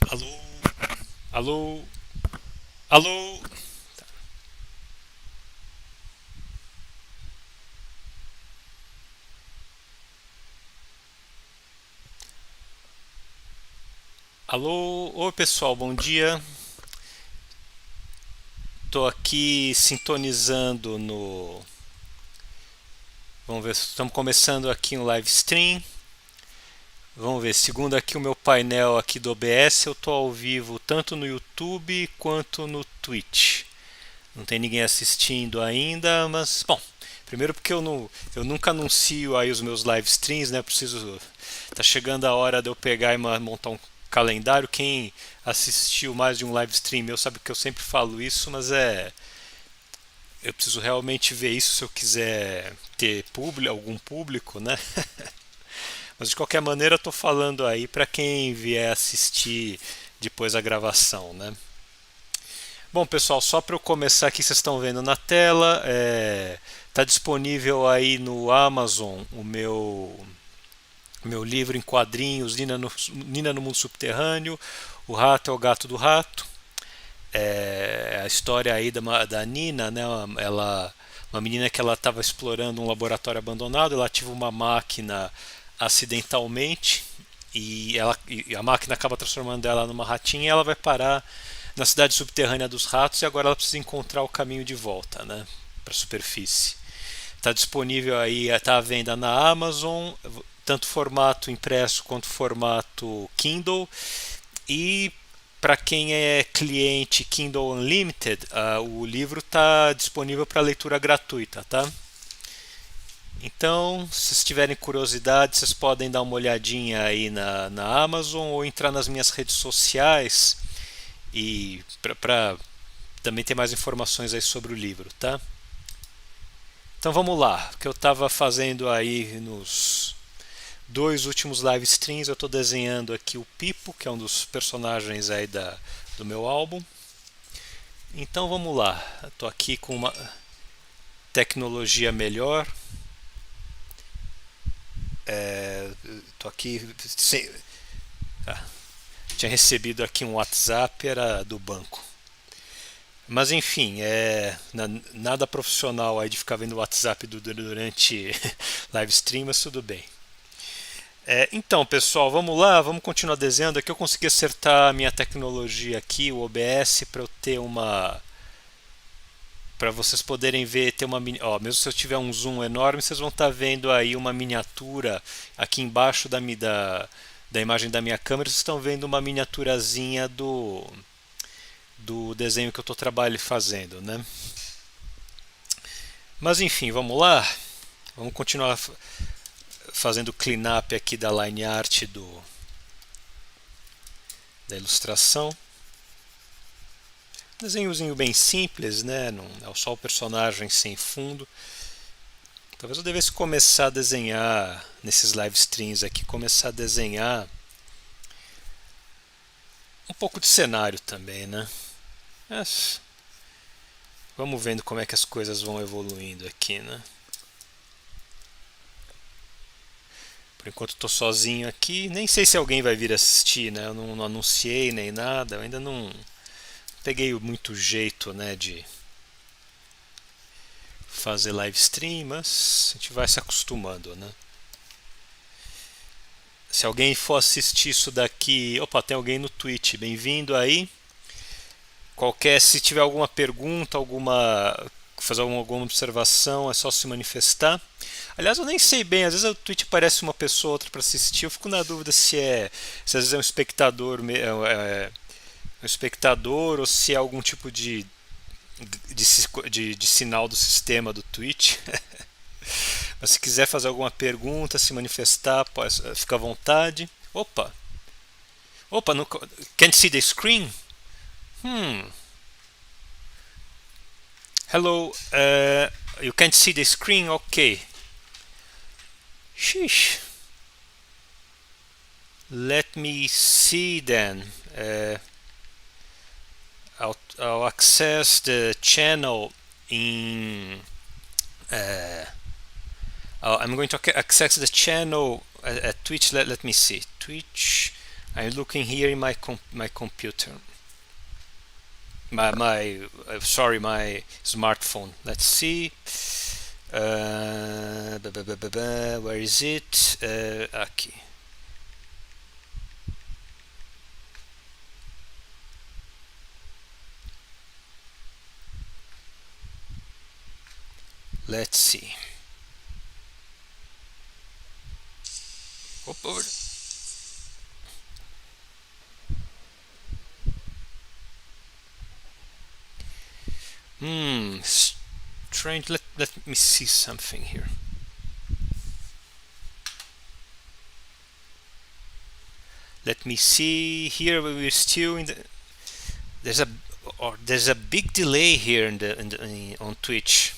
Alô? Alô? Alô? Alô? Oi, pessoal, bom dia. Tô aqui sintonizando no. Vamos ver, estamos começando aqui um live stream. Vamos ver, segundo aqui o meu painel aqui do OBS, eu tô ao vivo tanto no YouTube quanto no Twitch. Não tem ninguém assistindo ainda, mas bom, primeiro porque eu nunca anuncio aí os meus live streams, né? Preciso, tá chegando a hora de eu pegar e montar um calendário. Quem assistiu mais de um live stream meu sabe que eu sempre falo isso, mas eu preciso realmente ver isso se eu quiser ter algum público, né? Mas de qualquer maneira, eu tô falando aí para quem vier assistir depois a gravação, né? Bom, pessoal, só para eu começar aqui, vocês estão vendo na tela, tá disponível aí no Amazon o meu livro em quadrinhos, Nina no Mundo Subterrâneo, O Rato é o Gato do Rato. A história aí da Nina, né? Uma menina que ela estava explorando um laboratório abandonado, ela ativa uma máquina acidentalmente e a máquina acaba transformando ela numa ratinha e ela vai parar na cidade subterrânea dos ratos e agora ela precisa encontrar o caminho de volta, né, para a superfície. Está disponível aí, está à venda na Amazon, tanto formato impresso quanto formato Kindle. E para quem é cliente Kindle Unlimited, o livro está disponível para leitura gratuita, tá? Então, se vocês tiverem curiosidade, vocês podem dar uma olhadinha aí na Amazon ou entrar nas minhas redes sociais e para também ter mais informações aí sobre o livro, tá? Então vamos lá, o que eu estava fazendo aí nos dois últimos live streams, eu estou desenhando aqui o Pipo, que é um dos personagens aí do meu álbum. Então vamos lá, estou aqui com uma tecnologia melhor. Estou aqui sem, ah, tinha recebido aqui um WhatsApp, era do banco. Mas enfim, nada profissional aí de ficar vendo o WhatsApp durante live stream, mas tudo bem. Então, pessoal, vamos lá, vamos continuar desenhando. Aqui eu consegui acertar a minha tecnologia aqui, o OBS, para eu ter uma. Para vocês poderem ver, ter uma. Ó, mesmo se eu tiver um zoom enorme, vocês vão estar vendo aí uma miniatura aqui embaixo da imagem da minha câmera. Vocês estão vendo uma miniaturazinha do desenho que eu estou trabalhando fazendo, né? Mas enfim, vamos lá. Vamos continuar fazendo cleanup aqui da line art da ilustração. Desenhozinho bem simples, né? Não é só o personagem sem fundo. Talvez eu devesse começar a desenhar nesses live streams aqui, começar a desenhar um pouco de cenário também, né? Mas vamos vendo como é que as coisas vão evoluindo aqui, né? Por enquanto estou sozinho aqui, nem sei se alguém vai vir assistir, né? Eu não anunciei nem nada, eu ainda não peguei muito jeito, né, de fazer live stream, mas a gente vai se acostumando, né? Se alguém for assistir isso daqui, opa, tem alguém no Twitch, bem-vindo aí. Se tiver alguma pergunta, fazer alguma observação, é só se manifestar. Aliás, eu nem sei bem, às vezes o Twitch aparece uma pessoa ou outra para assistir, eu fico na dúvida se às vezes é um espectador, um espectador ou se é algum tipo de sinal do sistema do Twitch. Mas se quiser fazer alguma pergunta, se manifestar, fica à vontade. Opa! Opa, no, can't see the screen? Hmm. Hello, you can't see the screen? Okay. Sheesh. Let me see then. I'll access the channel in. I'm going to access the channel at Twitch. Let me see. Twitch. I'm looking here in my computer. My smartphone. Let's see. Where is it? Aqui. Let's see. Opa. Strange. Let me see something here. Let me see here. We're still in the. There's a big delay here on Twitch.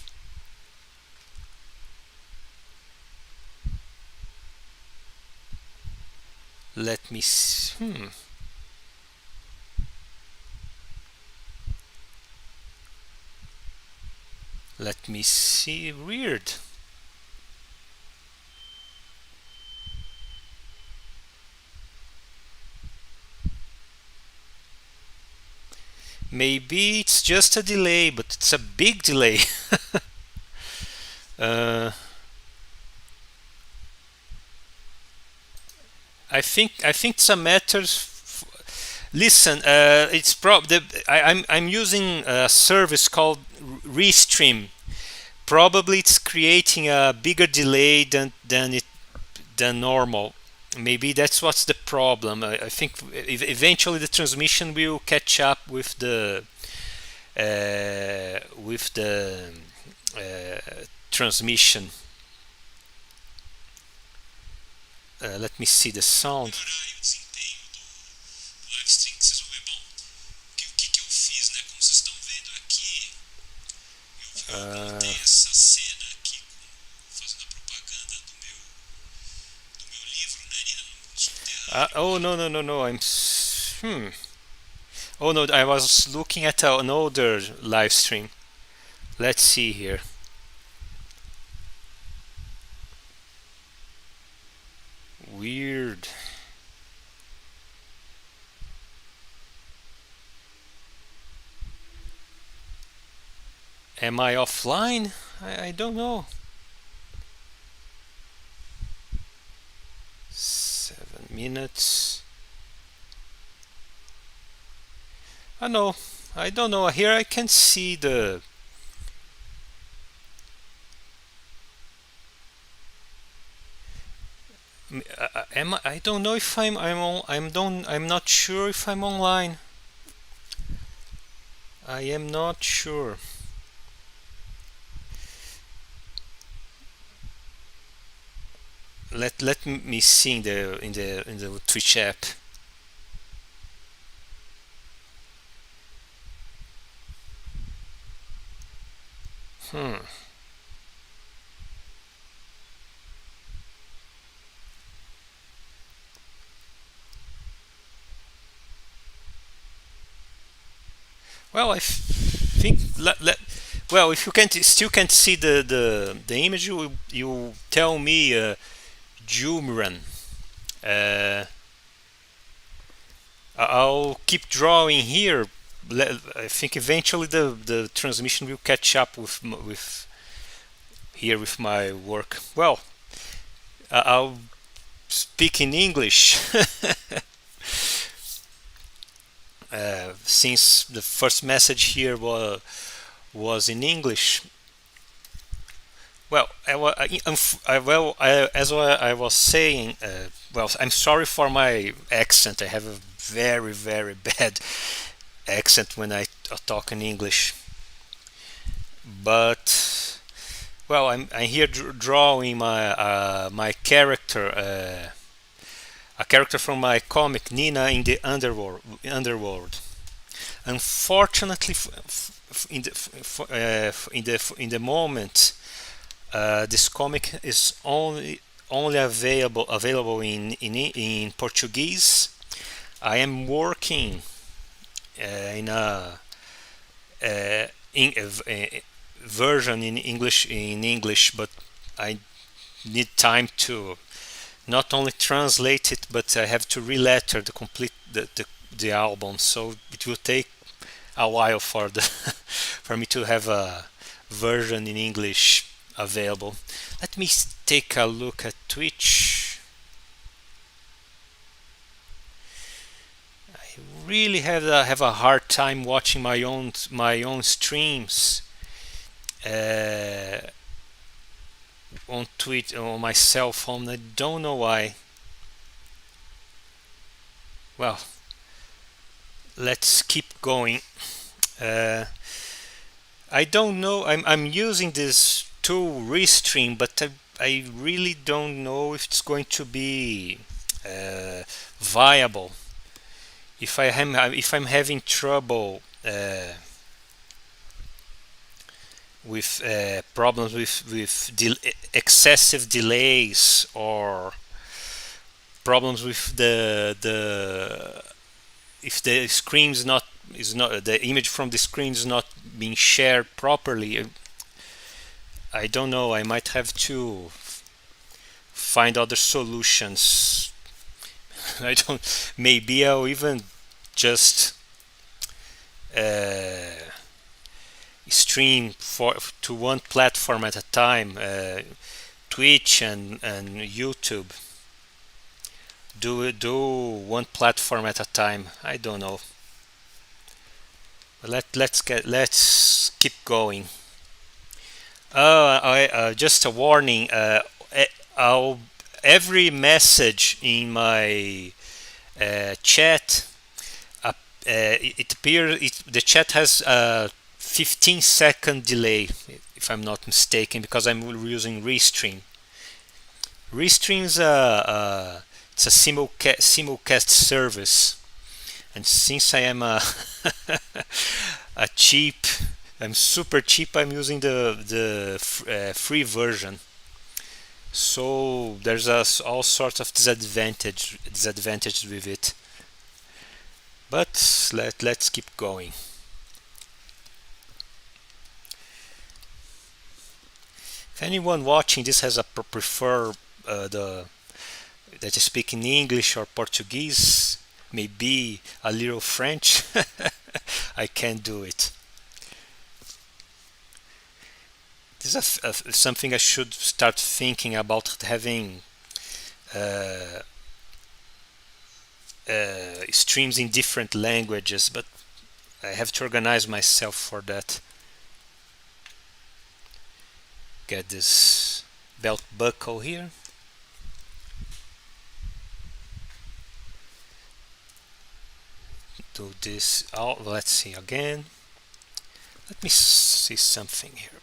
Let me see. Let me see. Weird. Maybe it's just a delay, but it's a big delay. I think it's a matter. Listen, it's I'm using a service called Restream. Probably it's creating a bigger delay than normal. Maybe that's what's the problem. I think eventually the transmission will catch up with the transmission. Let me see the sound. Oh, no. Oh no, I was looking at an older live stream. Let's see here. Weird. Am I offline? I don't know. 7 minutes. Oh no, I don't know. Here I can see the. I don't know if I'm not sure if I'm online. I am not sure. Let me see in the Twitch app. Well, I think well, if you still can't see the image, you tell me, Jumran. I'll keep drawing here. I think eventually the transmission will catch up with here with my work. Well, I'll speak in English. Since the first message here was in English. Well, as I was saying, well, I'm sorry for my accent. I have a very, very bad accent when I talk in English. But well, I'm here drawing my character, a character from my comic Nina in the Underworld. Unfortunately, in the moment, this comic is only available in Portuguese. I am working in a version in English, but I need time to not only translate it, but I have to re-letter the complete the album. So it will take a while for the for me to have a version in English available. Let me take a look at Twitch. I really have a hard time watching my own streams on Twitch on my cell phone. I don't know why. Well, let's keep going. Uh, I don't know. I'm using this tool Restream, but I really don't know if it's going to be viable. If I'm having trouble with problems with excessive delays, or problems with the if the screen is not the image from the screen is not being shared properly, I don't know. I might have to find other solutions. I don't. Maybe I'll even just stream to one platform at a time, Twitch and YouTube. Do one platform at a time. I don't know. But let's keep going. Just a warning. Every message in my chat, it appears the chat has a 15-second delay, if I'm not mistaken, because I'm using Restream. Restream is it's a simulcast service, and since I am I'm super cheap. I'm using the free version. So there's all sorts of disadvantages with it. But let's keep going. If anyone watching this has a prefer that you speak in English or Portuguese, maybe a little French, I can do it. This is something I should start thinking about, having streams in different languages, but I have to organize myself for that. Get this belt buckle here. Do this. Oh, let's see again. Let me see something here.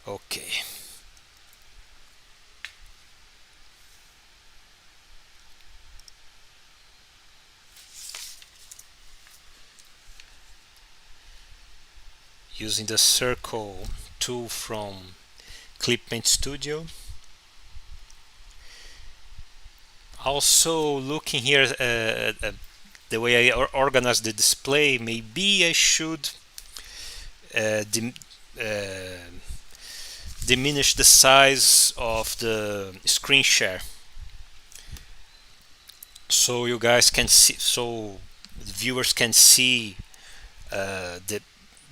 Okay. Using the circle tool from Clippaint Studio. Also looking here the way I organize the display, maybe I should diminish the size of the screen share, so you guys can see, so viewers can see the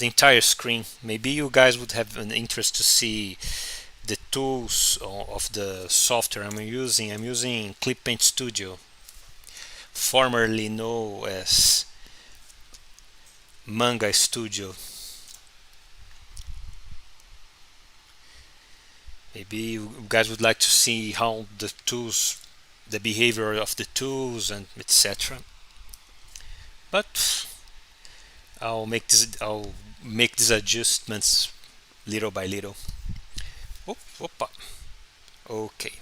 entire screen. Maybe you guys would have an interest to see the tools of the software I'm using. I'm using Clippaint Studio, formerly known as Manga Studio. Maybe you guys would like to see how the tools, the behavior of the tools, and etc. But I'll make these adjustments little by little. Opa. Okay.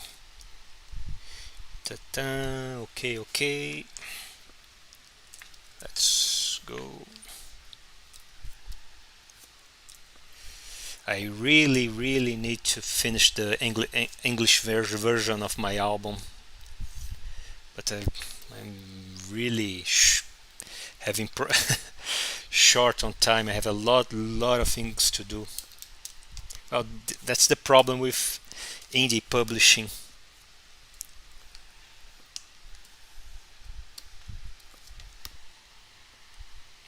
Ta-da. Okay. Let's go. I really need to finish the English version of my album, but I'm really having short on time. I have a lot of things to do. Well, that's the problem with indie publishing.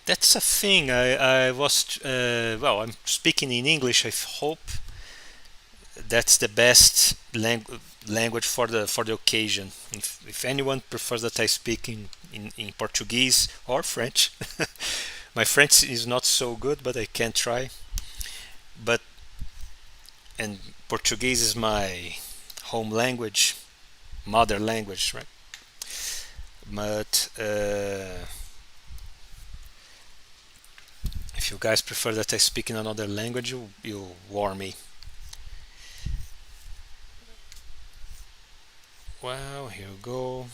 That's a thing. I was well. I'm speaking in English. I hope that's the best language for the occasion. If anyone prefers that I speak in Portuguese or French, my French is not so good, but I can try. But and Portuguese is my home language, mother language, right? But if you guys prefer that I speak in another language, you warn me. Well, here we go.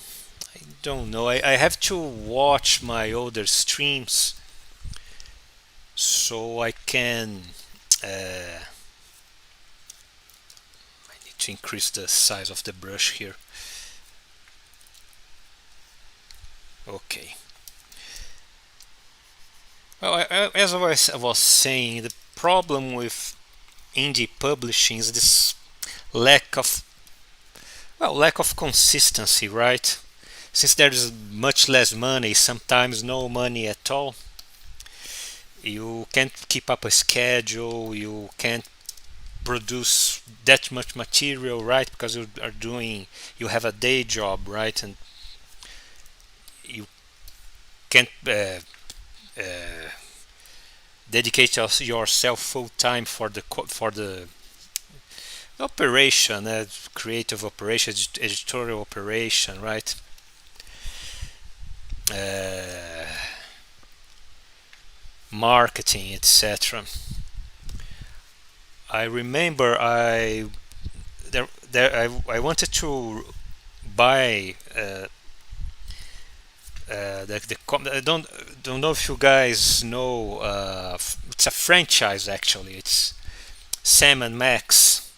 I don't know. I have to watch my older streams so I can. I need to increase the size of the brush here. Okay. Well, as I was saying, the problem with indie publishing is this lack of lack of consistency, right? Since there is much less money, sometimes no money at all, you can't keep up a schedule, you can't produce that much material, right? Because you have a day job, right? And you can't dedicate yourself full time for the operation, creative operation, editorial operation, right? Uh, Marketing, etc. I remember I wanted to buy I don't know if you guys know. It's a franchise actually. It's Sam and Max.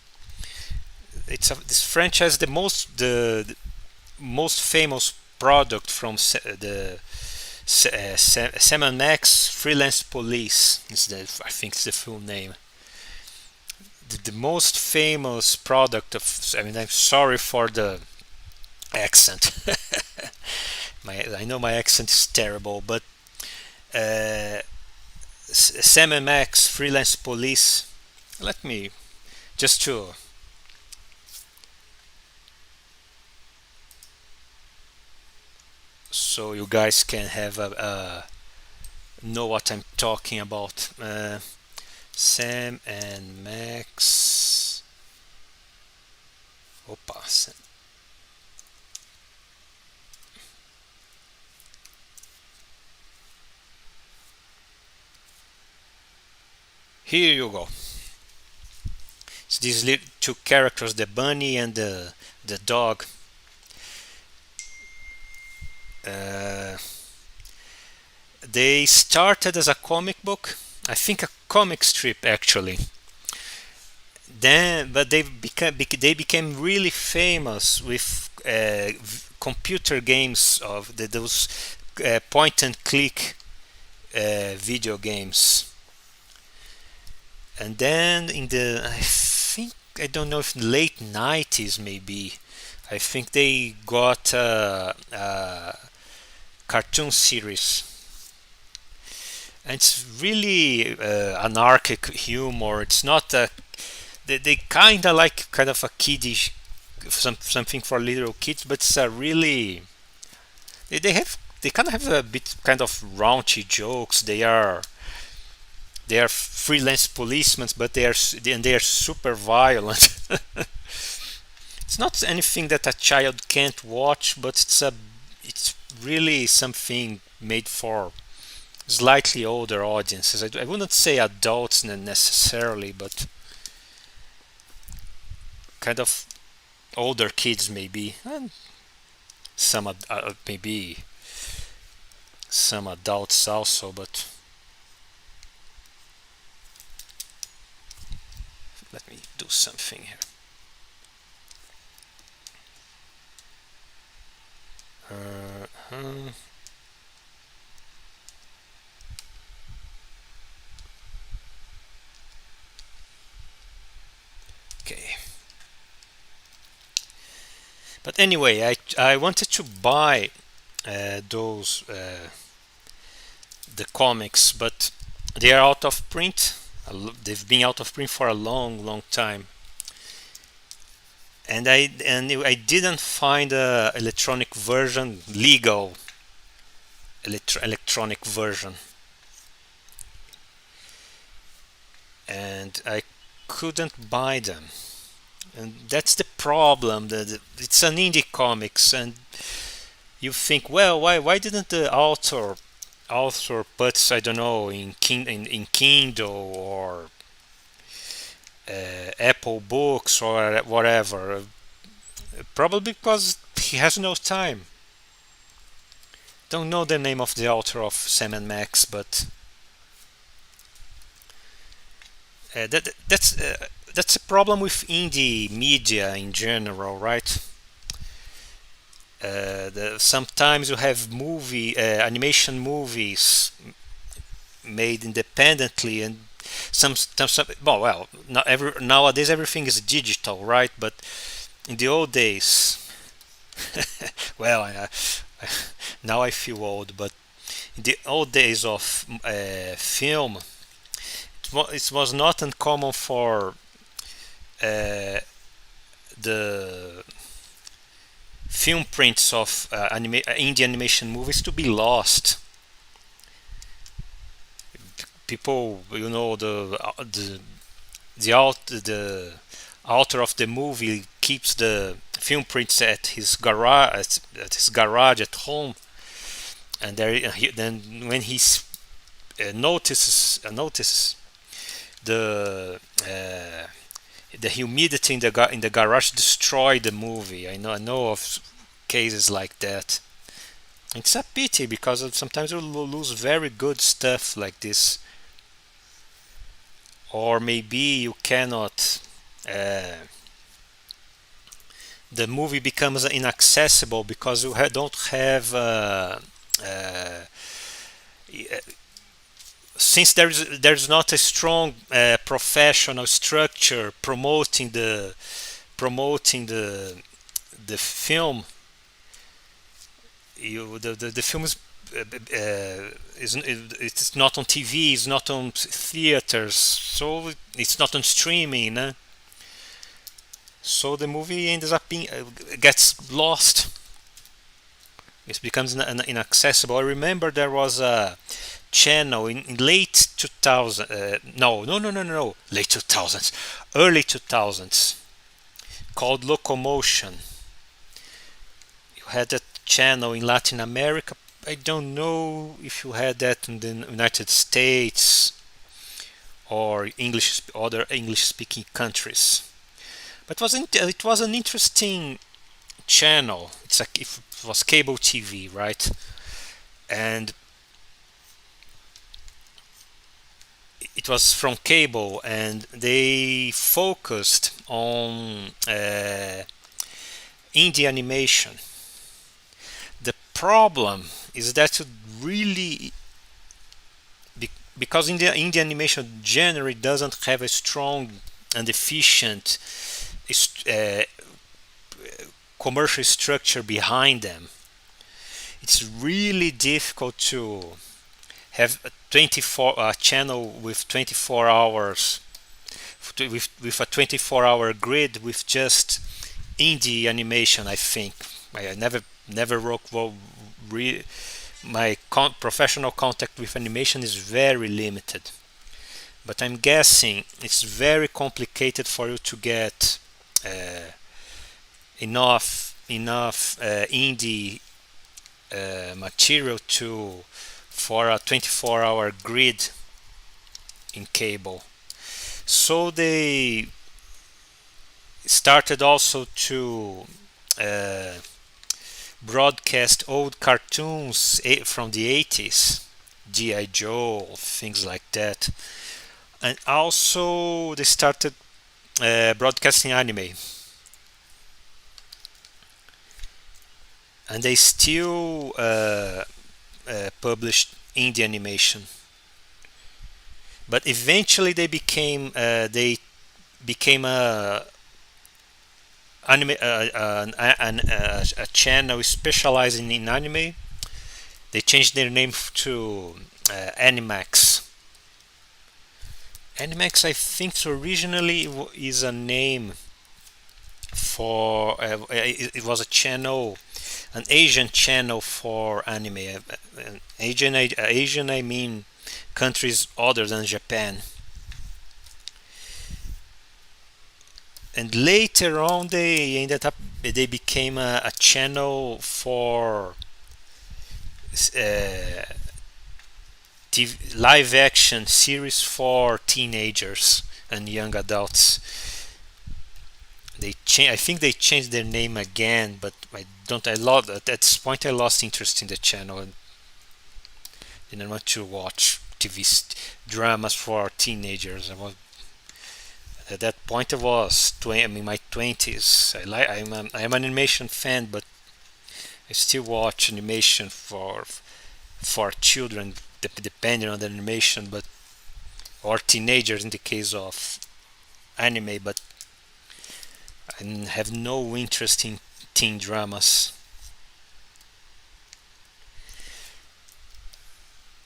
This franchise, the most famous product from the Sam and Max Freelance Police is I think it's the full name. The most famous product of. I mean, I'm sorry for the accent. I know my accent is terrible, but uh, Sam and Max Freelance Police. Let me just to so you guys can have a know what I'm talking about. Sam and Max. Opa. Here you go. It's these two characters, the bunny and the dog. Uh, they started as a comic book. I think a comic strip actually. But they became really famous with computer games of those point and click video games. And then in the I don't know if late 90s maybe, I think they got a cartoon series. And it's really anarchic humor. It's not a they kind of like kind of a kiddish something for little kids, but it's a really they kind of have a bit kind of raunchy jokes. They are freelance policemen, but they are super violent. It's not anything that a child can't watch, but it's really something made for slightly older audiences. I wouldn't say adults necessarily, but kind of older kids maybe, and some maybe some adults also. But let me do something here. Okay. But anyway, I wanted to buy those the comics, but they are out of print. They've been out of print for a long time, and I didn't find a electronic version, legal electronic version, and I couldn't buy them. And that's the problem. That it's an indie comics, and you think, well, why didn't the author puts, I don't know, in Kindle or Apple Books or whatever? Probably because he has no time. Don't know the name of the author of Sam and Max, but that's a problem with indie media in general, right? Sometimes you have animation movies made independently, and not nowadays everything is digital, right? But in the old days, well, now I feel old, but in the old days of film, it was not uncommon for the film prints of indie animation movies to be lost. People, the author of the movie keeps the film prints at his garage at home, and then when he notices the humidity in the garage destroy the movie. I know of cases like that. It's a pity because sometimes you lose very good stuff like this, or maybe you cannot. The movie becomes inaccessible because you don't have. Since there's not a strong professional structure promoting the film, the film it's not on TV, it's not on theaters, so it's not on streaming. So the movie ends up being gets lost. It becomes inaccessible. I remember there was a channel in late 2000, no, late 2000s, early 2000s, called Locomotion. You had that channel in Latin America. I don't know if you had that in the United States or other English speaking countries, but it was an interesting channel. It's like if it was cable TV, right? And it was from cable, and they focused on indie animation. The problem is that really, because indie animation generally doesn't have a strong and efficient uh, commercial structure behind them, it's really difficult to have a channel with 24 hours with a 24-hour grid with just indie animation. I think I never worked well. My professional contact with animation is very limited, but I'm guessing it's very complicated for you to get enough indie material for a 24-hour grid in cable. So they started also to broadcast old cartoons from the 80s, G.I. Joe, things like that. And also they started broadcasting anime. And they still published indie animation. But eventually they became a channel specializing in anime. They changed their name to Animax. Animax, I think, originally is a name for it was a channel, an Asian channel for anime. Asian, I mean countries other than Japan. And later on, they became a channel for live action series for teenagers and young adults. I think they changed their name again, but I don't. I lost at this point. I lost interest in the channel and didn't want to watch TV dramas for teenagers. At that point, I was I'm in my 20s. I'm an animation fan, but I still watch animation for children, depending on the animation, but or teenagers in the case of anime. But I have no interest in teen dramas.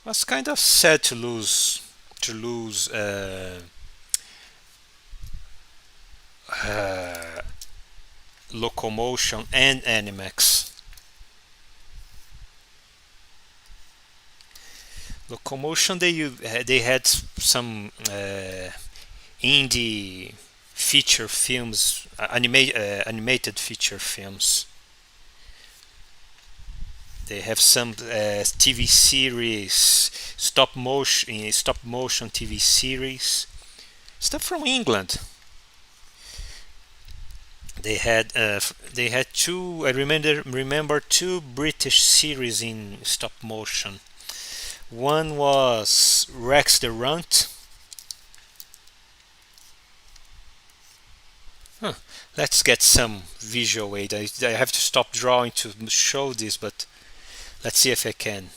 It was kind of sad to lose Locomotion and Animax. Locomotion, they had some indie feature films, animated feature films. They have some TV series, stop motion TV series, stuff from England. They had two. I remember two British series in stop motion. One was Rex the Runt. Let's get some visual aid. I have to stop drawing to show this, but let's see if I can.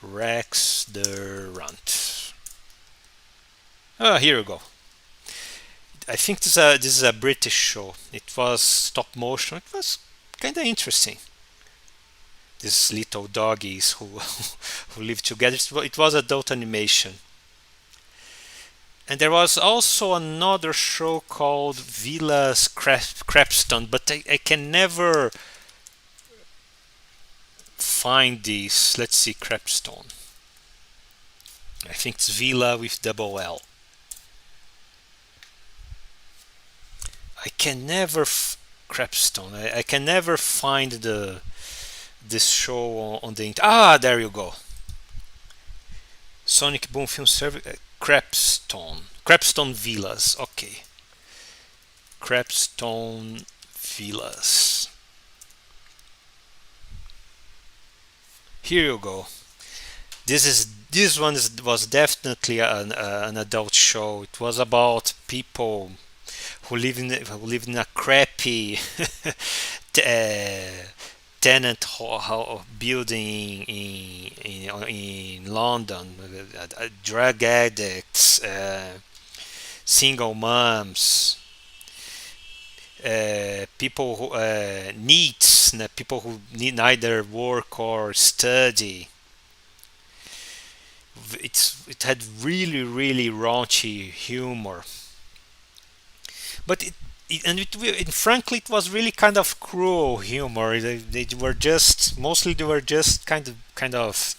Rex the Runt. Here we go. I think this is a British show. It was stop motion. It was kind of interesting. These little doggies who who live together. It was adult animation. And there was also another show called Villa's Crapstone, but I can never find these. Let's see, Crapstone. I think it's Villa with double L. I can never Crapstone. I can never find this show on the internet. There you go. Sonic Boom Film Service. Crapstone Villas. Okay. Crapstone Villas. Here you go. This one was definitely an adult show. It was about people who live in a crappy tenant building in London. Drug addicts, single moms, people who people who need neither work or study. It had really raunchy humor, but frankly, it was really kind of cruel humor. They were just kind of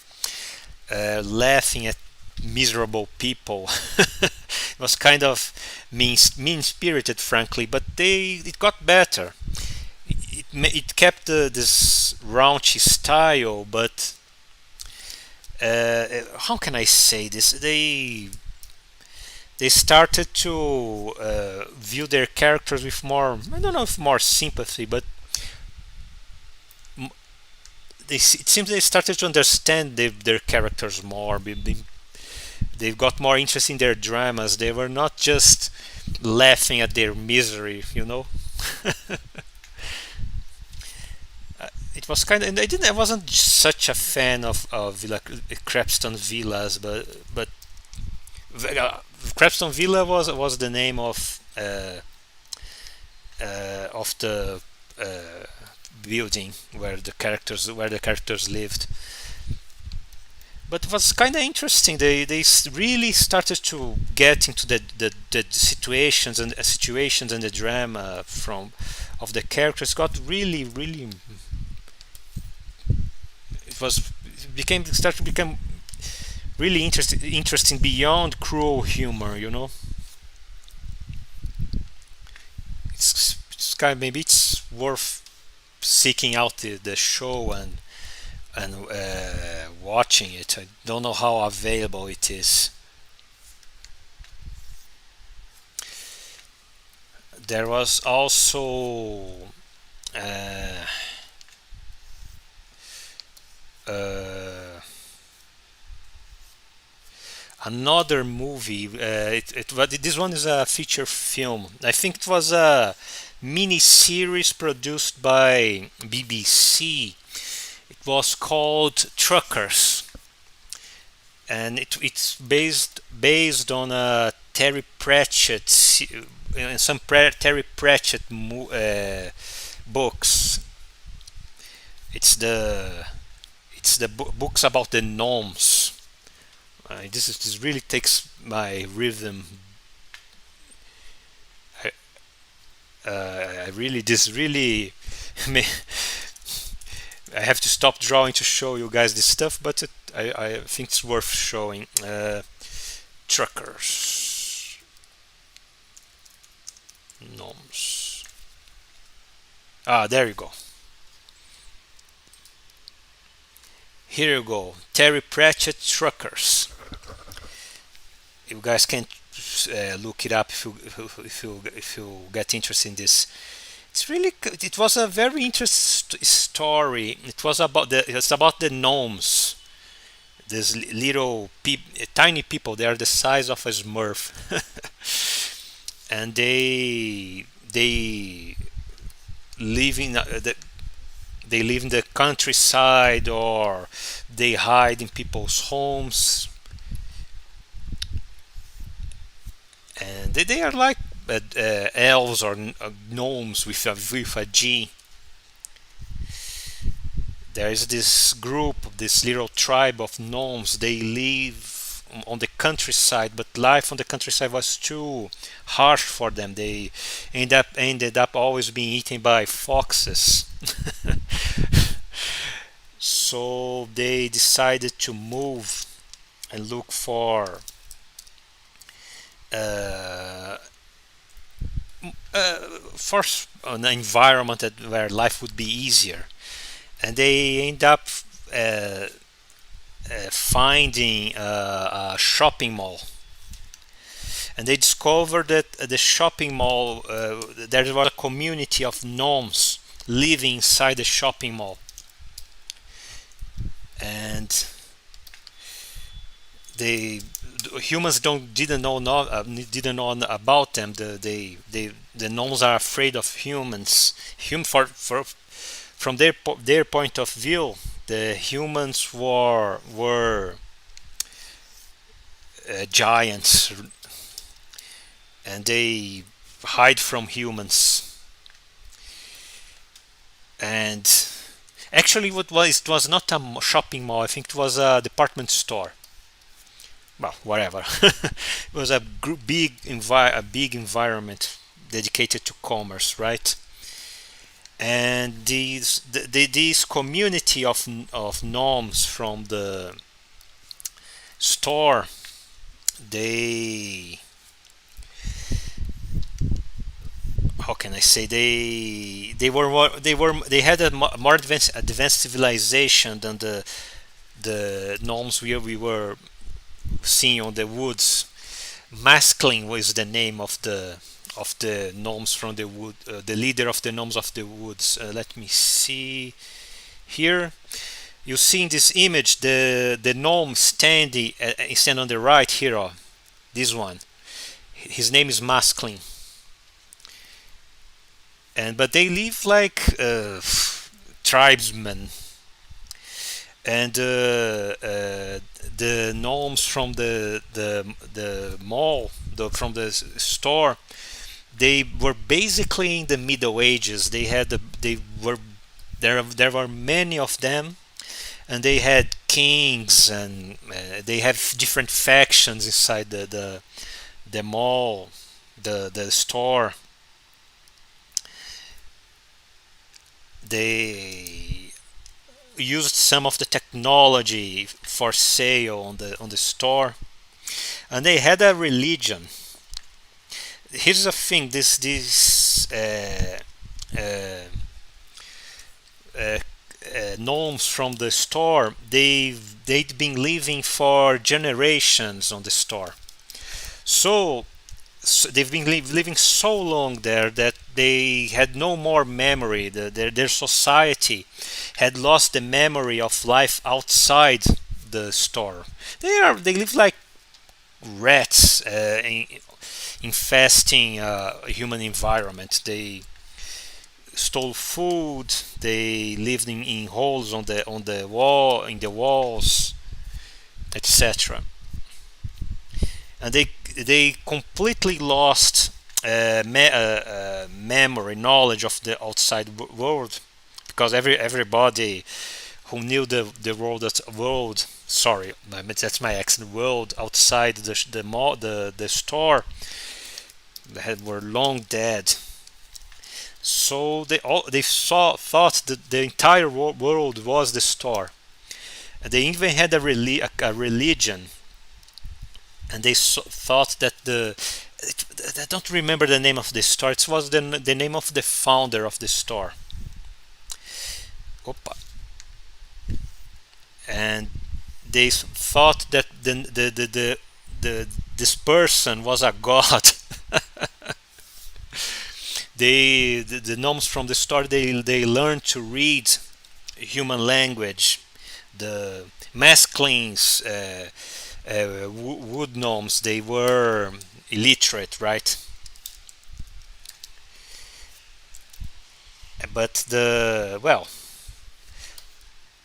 laughing at miserable people. It was kind of mean spirited, frankly, but it got better. It kept this raunchy style, but how can I say this? They started to view their characters with more, I don't know if more sympathy, but it seems they started to understand their characters more. They got more interest in their dramas. They were not just laughing at their misery, you know. It was kind of, and I wasn't such a fan of Crapstone Villas, but Crapstone Villa was the name of the building where the characters lived. but it was kind of interesting. They really started to get into the situations and the drama from of the characters. Got really it became started to become really interesting beyond cruel humor. It's kind of, maybe it's worth seeking out the show and watching it. I don't know how available it is. There was also uh, uh, another movie. This one is a feature film. I think it was a mini series produced by BBC. It was called Truckers, and it's based on a Terry Pratchett some Terry Pratchett books. It's the books about the gnomes. This really takes my rhythm. I, I really this really I I have to stop drawing to show you guys this stuff, but I think it's worth showing. Truckers, gnomes. There you go. Here you go. Terry Pratchett Truckers. You guys can look it up if you get interested in this. It was a very interesting story. It's about the gnomes. These little tiny people. They are the size of a Smurf, and they live in they live in the countryside, or they hide in people's homes, and they are like elves or gnomes with a G. There is this group, this little tribe of gnomes. They live on the countryside, but life on the countryside was too harsh for them. They ended up always being eaten by foxes. So they decided to move and look for uh, first an environment where life would be easier, and they end up uh, finding a shopping mall, and they discovered that at the shopping mall there was a community of gnomes living inside the shopping mall, and they humans didn't know about them. The gnomes are afraid of humans. From their point of view, the humans were giants, and they hide from humans. And actually, it was not a shopping mall. I think it was a department store. Well, whatever. It was a big environment dedicated to commerce, right? And this community of gnomes from the store, they how can I say, they had a more advanced civilization than the gnomes we were seeing on the woods. Masklin was the name of the gnomes from the wood, the leader of the gnomes of the woods. Let me see here. You see in this image the gnome standing on the right here. This one. His name is Masklin, but they live like tribesmen, and the gnomes from the mall, from the store, they were basically in the Middle Ages. They were there were many of them, and they had kings, and they have different factions inside the mall, the store. They used some of the technology for sale on the store, and they had a religion. Here's the thing: this uh, uh, gnomes from the store, they'd been living for generations on the store. So, they've been living so long there that they had no more memory. Their society had lost the memory of life outside the store. They live like rats, infesting a human environment. They stole food. They lived in holes on the wall, in the walls, etc. And they completely lost memory, knowledge of the outside world, because everybody who knew the world, sorry, that's my accent, world outside the store, were long dead. So thought that the entire world was the store. And they even had a religion, and they thought that I don't remember the name of the store. It was the name of the founder of the store. Opa. And they thought that this person was a god. The gnomes from the store, they learned to read human language. The masklings, wood gnomes, they were illiterate, right? But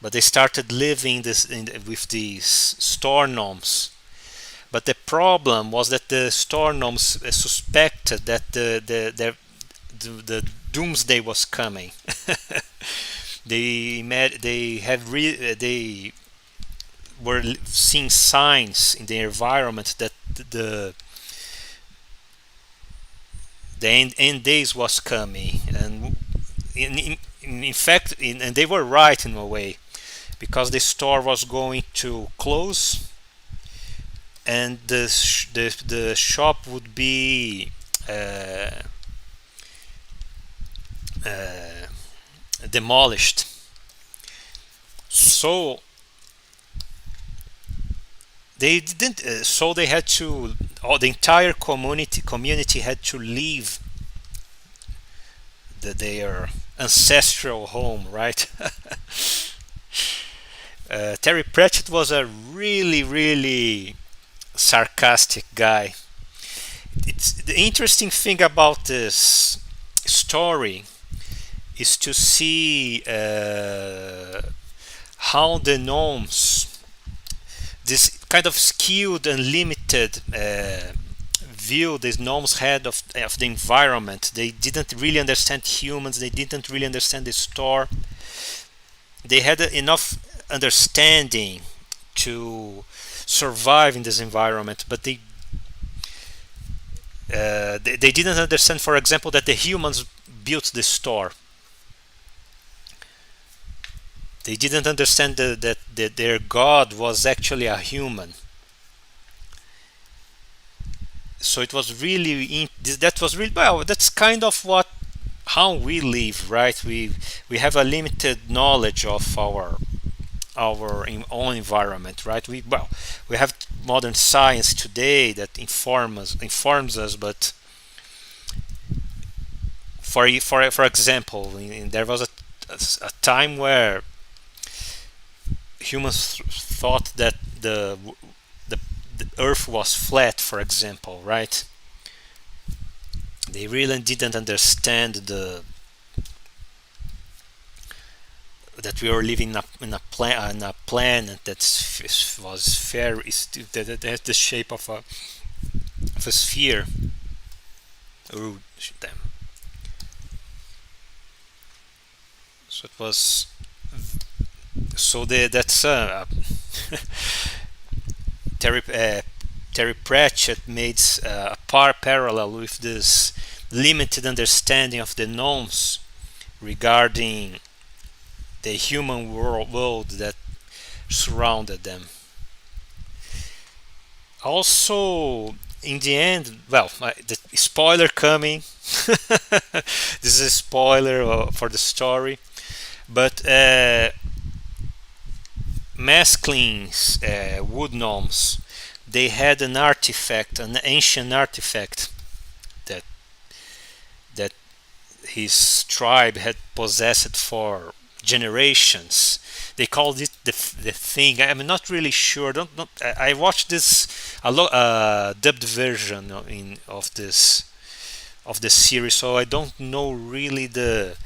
but they started living with these store gnomes. But the problem was that the store gnomes suspected that the doomsday was coming. They were seeing signs in the environment that the end days was coming, and in fact, and they were right in a way, because the store was going to close, and the shop would be demolished. So they didn't. So they had to. The entire community had to leave their ancestral home, right? Terry Pratchett was a really sarcastic guy. It's the interesting thing about this story is to see how the gnomes, this kind of skewed and limited view these gnomes had of the environment. They didn't really understand humans. They didn't really understand the store. They had enough understanding to survive in this environment, but they didn't understand, for example, that the humans built the store. They didn't understand that their god was actually a human. So it was really that was really, well, that's kind of how we live, right? We have a limited knowledge of our own environment, right? We have modern science today that informs us, but for example, there was a time where humans thought that the earth was flat, for example, right? They really didn't understand that we were living in a planet that had the shape of a sphere. Ooh, damn. So it was So that's Terry Terry Pratchett made a parallel with this limited understanding of the gnomes regarding the human world that surrounded them. Also, in the end, well, the spoiler coming. This is a spoiler for the story, but Masklings, wood gnomes, they had an artifact, an ancient artifact that that his tribe had possessed for generations. They called it the thing. I'm not really sure. Don't I watched this dubbed version of the series, so I don't know really the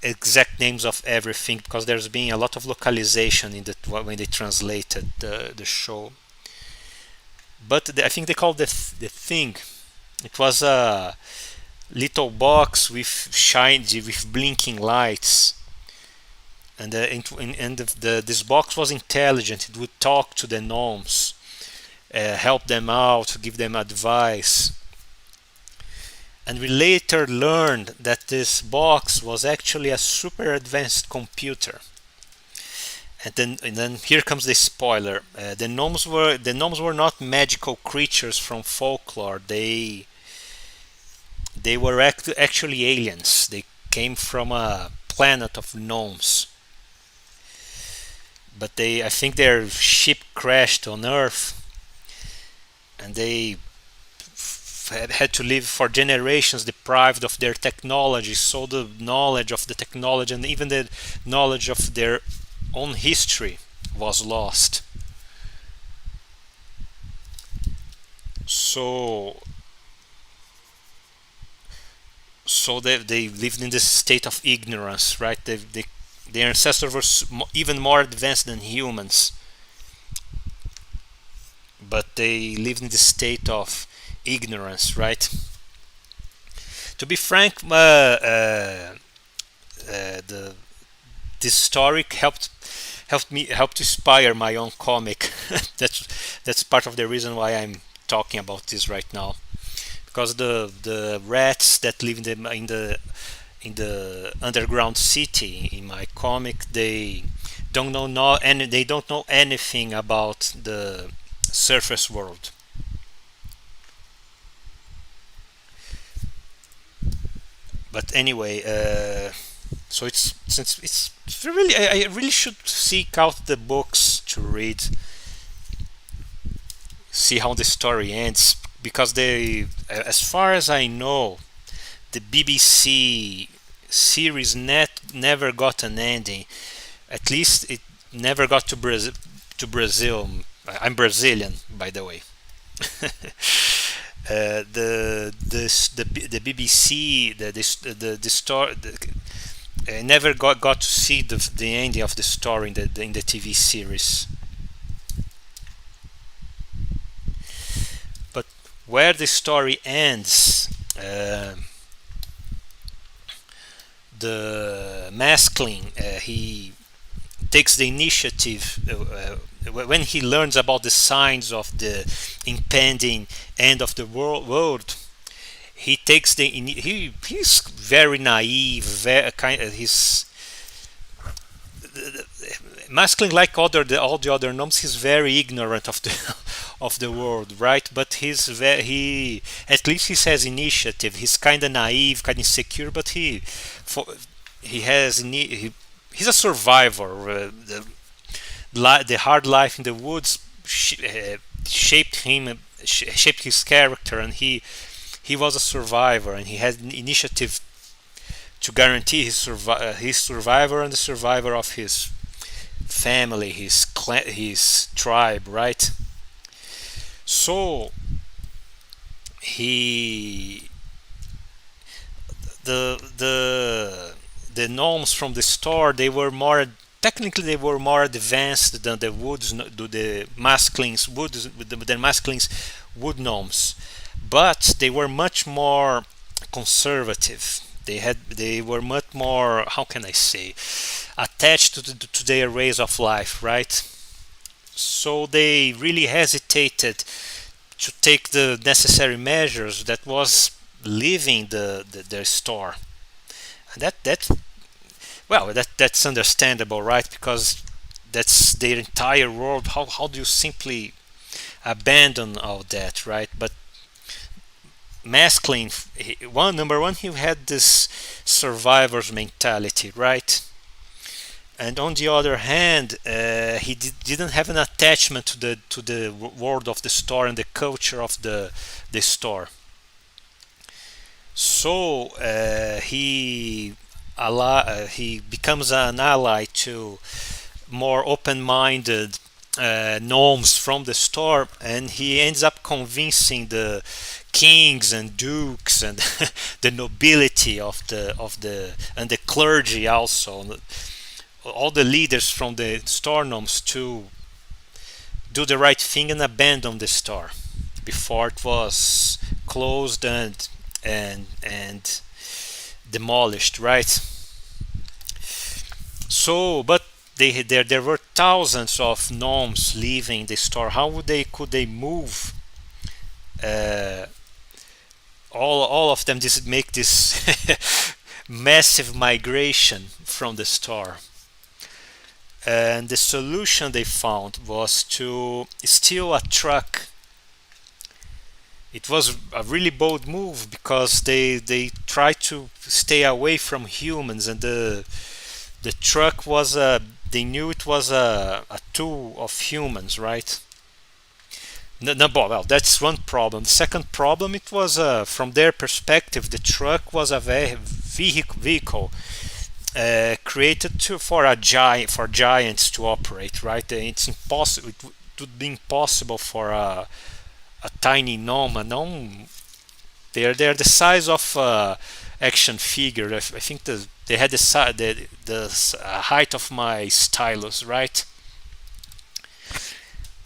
exact names of everything because there's been a lot of localization in the when they translated the show. But I think they called the thing. It was a little box with shiny, with blinking lights, and this box was intelligent. It would talk to the gnomes, help them out, give them advice. And we later learned that this box was actually a super advanced computer. And then here comes the spoiler. The gnomes were not magical creatures from folklore. They were actually aliens. They came from a planet of gnomes. But I think their ship crashed on Earth, and they had to live for generations deprived of their technology. So the knowledge of the technology and even the knowledge of their own history was lost. So they lived in this state of ignorance, right? Their ancestors were even more advanced than humans, but they lived in this state of ignorance, right? To be frank, this story helped to inspire my own comic. that's part of the reason why I'm talking about this right now, because the rats that live in the underground city in my comic, they don't know they don't know anything about the surface world. But anyway, so it's really, I really should seek out the books to read, see how the story ends, because as far as I know, the BBC series never got an ending. At least it never got to Brazil. I'm Brazilian, by the way. The BBC the story never got to see the ending of the story in the TV series. But where the story ends, the Maskling, he takes the initiative when he learns about the signs of the impending end of the world. He takes he's very naive, he's Maskling, like all the other gnomes. He's very ignorant of the of the world, right? But he at least he has initiative. He's kind of naive, kind of insecure, but he's a survivor. The hard life in the woods shaped his character, and he was a survivor, and he had initiative to guarantee his survivor and the survivor of his family, his tribe, right? So the gnomes from the store, they were more advanced than the masklings wood gnomes, but they were much more conservative. They were much more, how can I say, attached to their ways of life, right? So they really hesitated to take the necessary measures that was leaving their store. And that's understandable, right? Because that's their entire world. How do you simply abandon all that, right? But Masculine, number one, he had this survivor's mentality, right? And on the other hand, he didn't have an attachment to the world of the store and the culture of the store. So he becomes an ally to more open-minded gnomes from the store, and he ends up convincing the kings and dukes and the nobility of the and the clergy also, all the leaders from the store gnomes, to do the right thing and abandon the store before it was closed and demolished, right? So, but there were thousands of gnomes leaving the store. How could they move uh, all of them, just make this massive migration from the store? And the solution they found was to steal a truck. It was a really bold move because they tried to stay away from humans, and the truck was they knew it was a tool of humans, right? No, well, that's one problem. The second problem, it was from their perspective, the truck was a vehicle created for giants to operate, right? It's impossible. It would be impossible for a tiny gnome. A gnome, they're the size of action figure. I think they had the height of my stylus, right?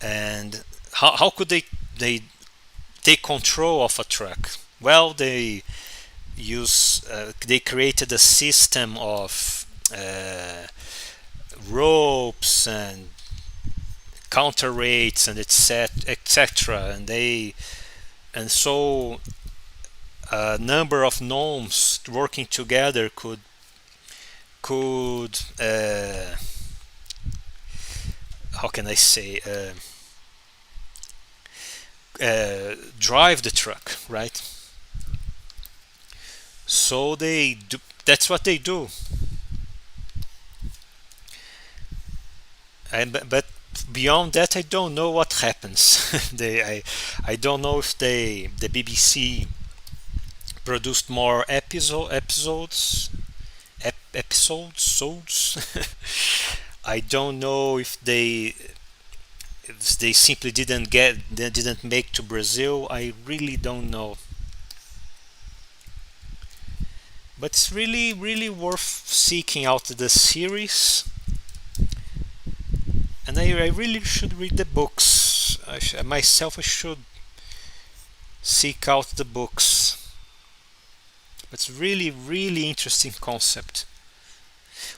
And how could they take control of a truck? Well, they created a system of ropes and counter rates and etc. And so a number of gnomes working together could how can I say, drive the truck, right? So that's what they do. But beyond that, I don't know what happens. I don't know if the BBC produced more episodes. I don't know if they simply they didn't make to Brazil. I really don't know. But it's really, really worth seeking out the series. And I really should read the books. I should seek out the books. It's really, really interesting concept.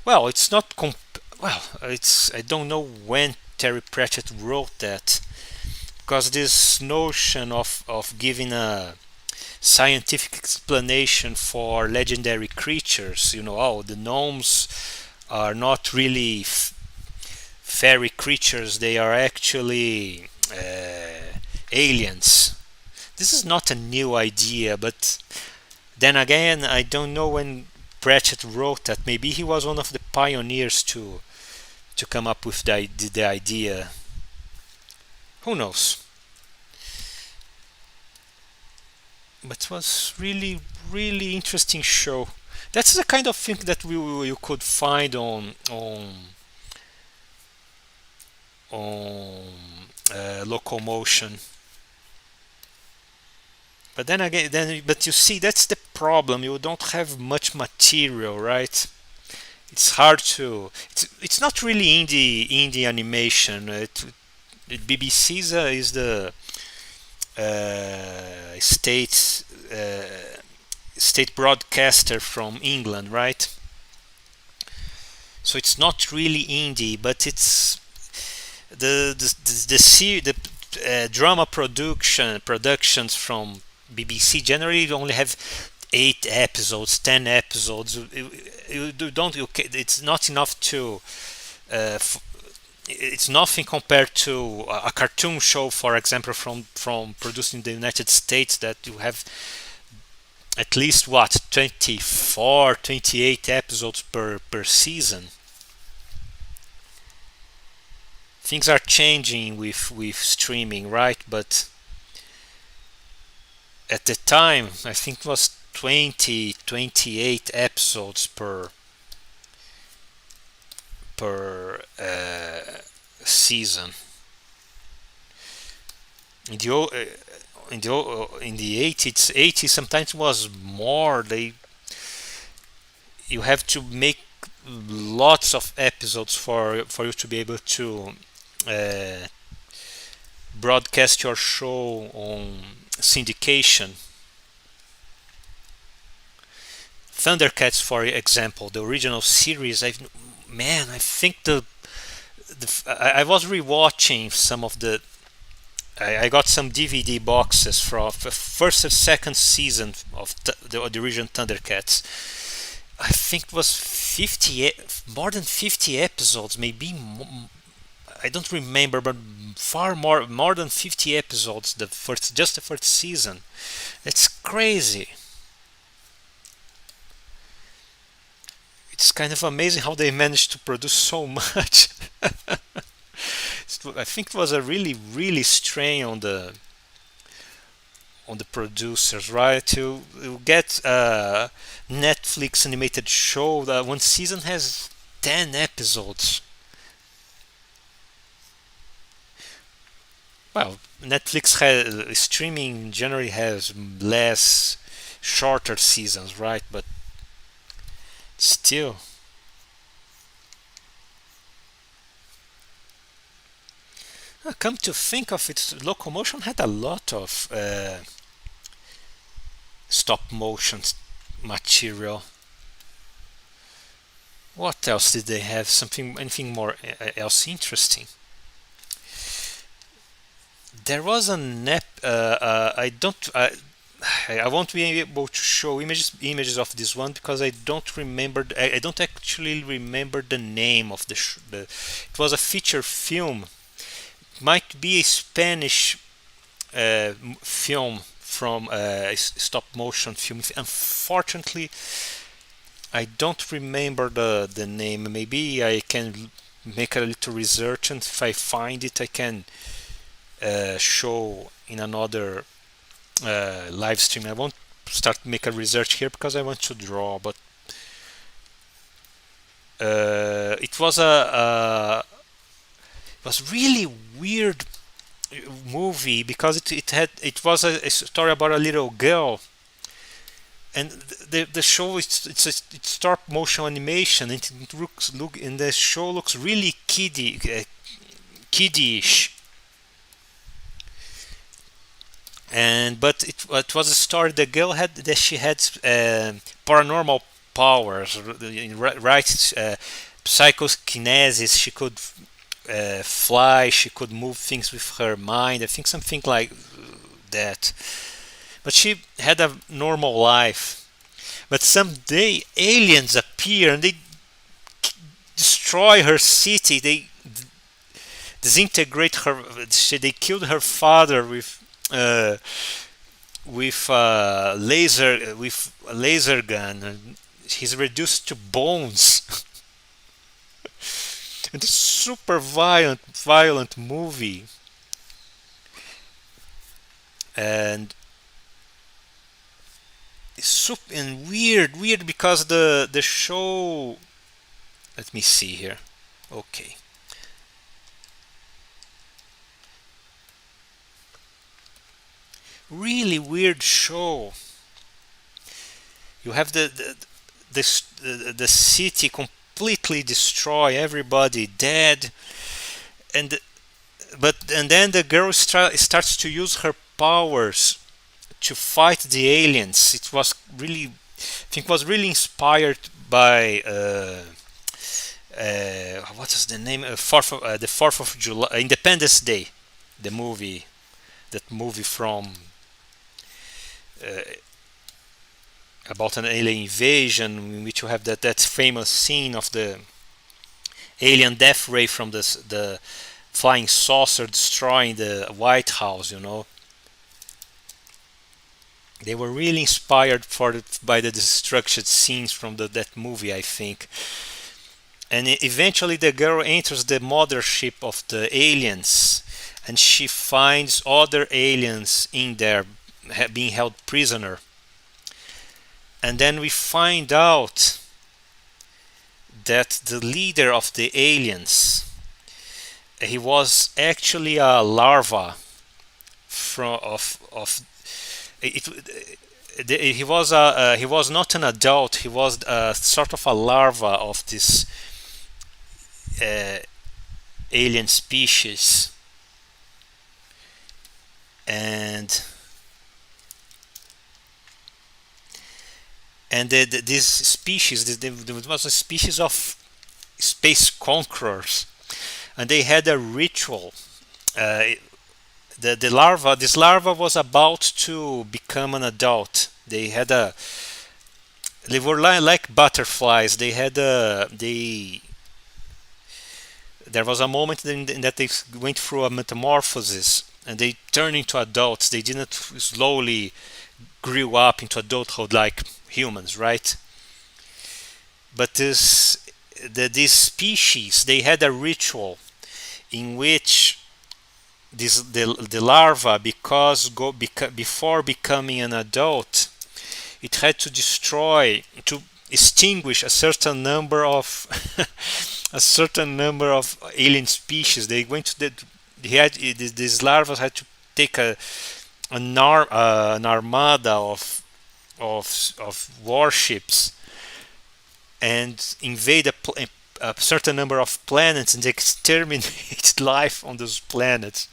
Well, it's not it's I don't know when Terry Pratchett wrote that, because this notion of giving a scientific explanation for legendary creatures, the gnomes are not really fairy creatures, they are actually aliens. This is not a new idea, but then again, I don't know when Pratchett wrote that. Maybe he was one of the pioneers to come up with the idea. Who knows? But it was really, really interesting show. That's the kind of thing that you could find on Locomotion. But then again, but you see, that's the problem. You don't have much material, right? It's hard to. It's not really indie animation. BBC is the state state broadcaster from England, right? So it's not really indie, but it's the drama productions from BBC generally only have 8 episodes, 10 episodes. It's not enough to. Uh, it's nothing compared to a cartoon show, for example, from produced in the United States, that you have at least 24, 28 episodes per season. Things are changing with streaming, right? But at the time, I think it was 20, 28 episodes per season. In the 80s sometimes was more. You have to make lots of episodes for you to be able to broadcast your show on syndication. Thundercats, for example, the original series. I think I was rewatching some of the. I got some DVD boxes from the first and second season of the original Thundercats. I think it was 50, more than 50 episodes, maybe. I don't remember, but far more than 50 episodes. Just the first season. It's crazy. It's kind of amazing how they managed to produce so much. I think it was a really strain on the producers, right? To get a Netflix animated show that one season has 10 episodes. Well, Netflix has streaming generally has less shorter seasons, right? But still. Come to think of it, Locomotion had a lot of stop motion material. What else did they have? Anything more else interesting? There was an app. I won't be able to show images of this one because I don't remember. I don't actually remember the name of it was a feature film. Might be a Spanish film from a stop motion film. Unfortunately, I don't remember the name. Maybe I can make a little research, and if I find it, I can show in another live stream. I won't start make a research here because I want to draw, but it was really weird movie because it was a story about a little girl, and the show it's stop motion animation, and the show looks really kiddish. But it was a story. The girl she had paranormal powers, right? Psychokinesis. She could fly. She could move things with her mind. I think something like that. But she had a normal life. But someday aliens appear and they destroy her city. They disintegrate her. They killed her father with a laser gun, and he's reduced to bones. And it's super violent movie, and it's super and weird because the show. Let me see here. Okay. Really weird show. You have the city completely destroy, everybody dead, and then the girl starts to use her powers to fight the aliens. It was really, I think, was really inspired by what is the name? The 4th of July, Independence Day, the movie, that movie from uh, about an alien invasion, in which you have that famous scene of the alien death ray from the flying saucer destroying the White House. They were really inspired by the destruction scenes from that movie, I think. And eventually the girl enters the mothership of the aliens, and she finds other aliens in there being held prisoner. And then we find out that the leader of the aliens, he was actually a larva from of it. He was not an adult. He was sort of a larva of this uh, alien species, and this species, there was a species of space conquerors, and they had a ritual. Uh, the larva, this larva was about to become an adult. They were like butterflies. There was a moment in that they went through a metamorphosis, and they turned into adults. They didn't slowly grew up into adulthood like humans, right? But these species, they had a ritual in which the larva, before becoming an adult, it had to extinguish a certain number of a certain number of alien species. They went to these larvae had to take an armada of warships and invade a certain number of planets and exterminate life on those planets.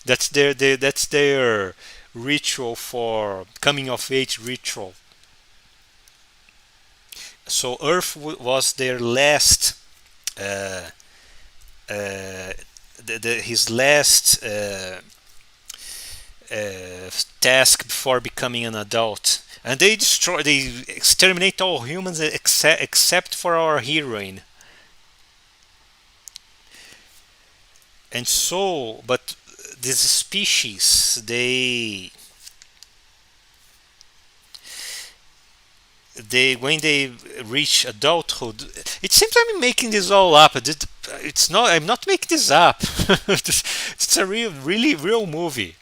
That's their ritual, for coming of age ritual. So Earth was their last uh, uh, his last task before becoming an adult, and they exterminate all humans except for our heroine. And so, but these species, they when they reach adulthood, it seems I'm making this all up. It's not. I'm not making this up. It's a really real movie.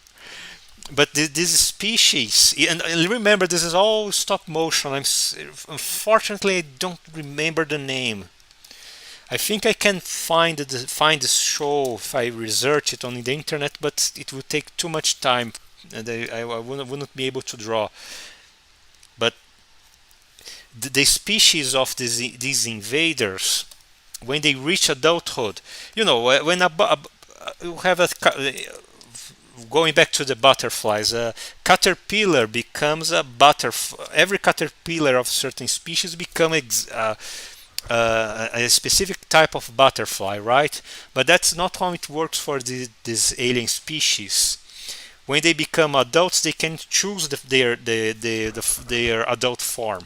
But these species, and remember, this is all stop motion. Unfortunately, I don't remember the name. I think I can find this show if I research it on the internet, but it would take too much time, and I wouldn't be able to draw. But the species of these invaders, when they reach adulthood, when you have going back to the butterflies, a caterpillar becomes a butterfly. Every caterpillar of certain species become a specific type of butterfly, right? But that's not how it works for these alien species. When they become adults, they can choose their adult form.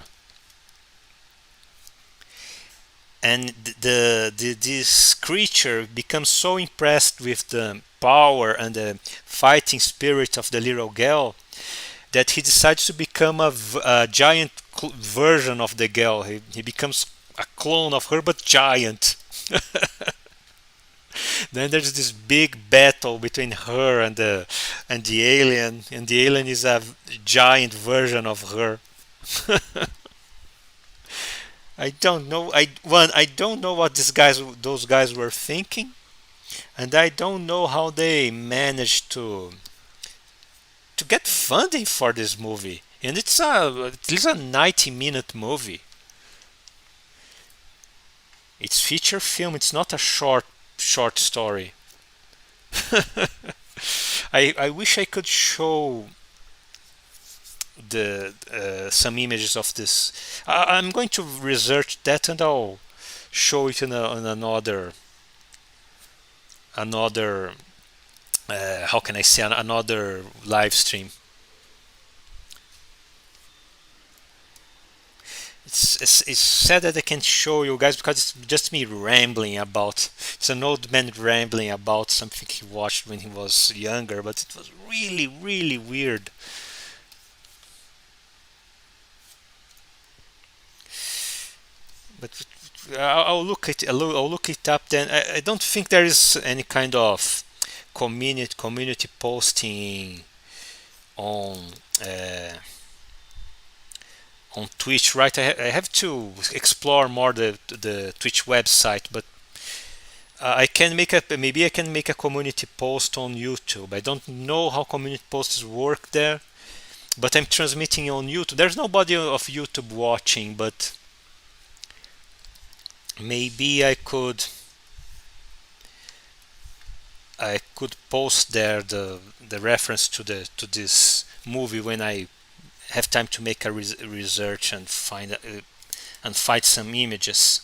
And this creature becomes so impressed with the power and the fighting spirit of the little girl that he decides to become a giant version of the girl. He becomes a clone of her, but giant. Then there's this big battle between her and the alien, and the alien is a giant version of her. I don't know. I don't know what those guys were thinking, and I don't know how they managed to get funding for this movie. And at least a 90-minute movie. It's feature film. It's not a short story. I wish I could show the some images of this. I'm going to research that and I'll show it in another how can I say, another live stream. It's sad that I can't show you guys because it's just me rambling about. It's an old man rambling about something he watched when he was younger, but it was really, really weird. But I'll look it. I'll look it up. Then I don't think there is any kind of community posting on uh, on Twitch, right? I have to explore more the Twitch website, but I can make a maybe I can make a community post on YouTube. I don't know how community posts work there, but I'm transmitting on YouTube. There's nobody of YouTube watching, but maybe I could post there the reference to this movie when I have time to make a research and find some images.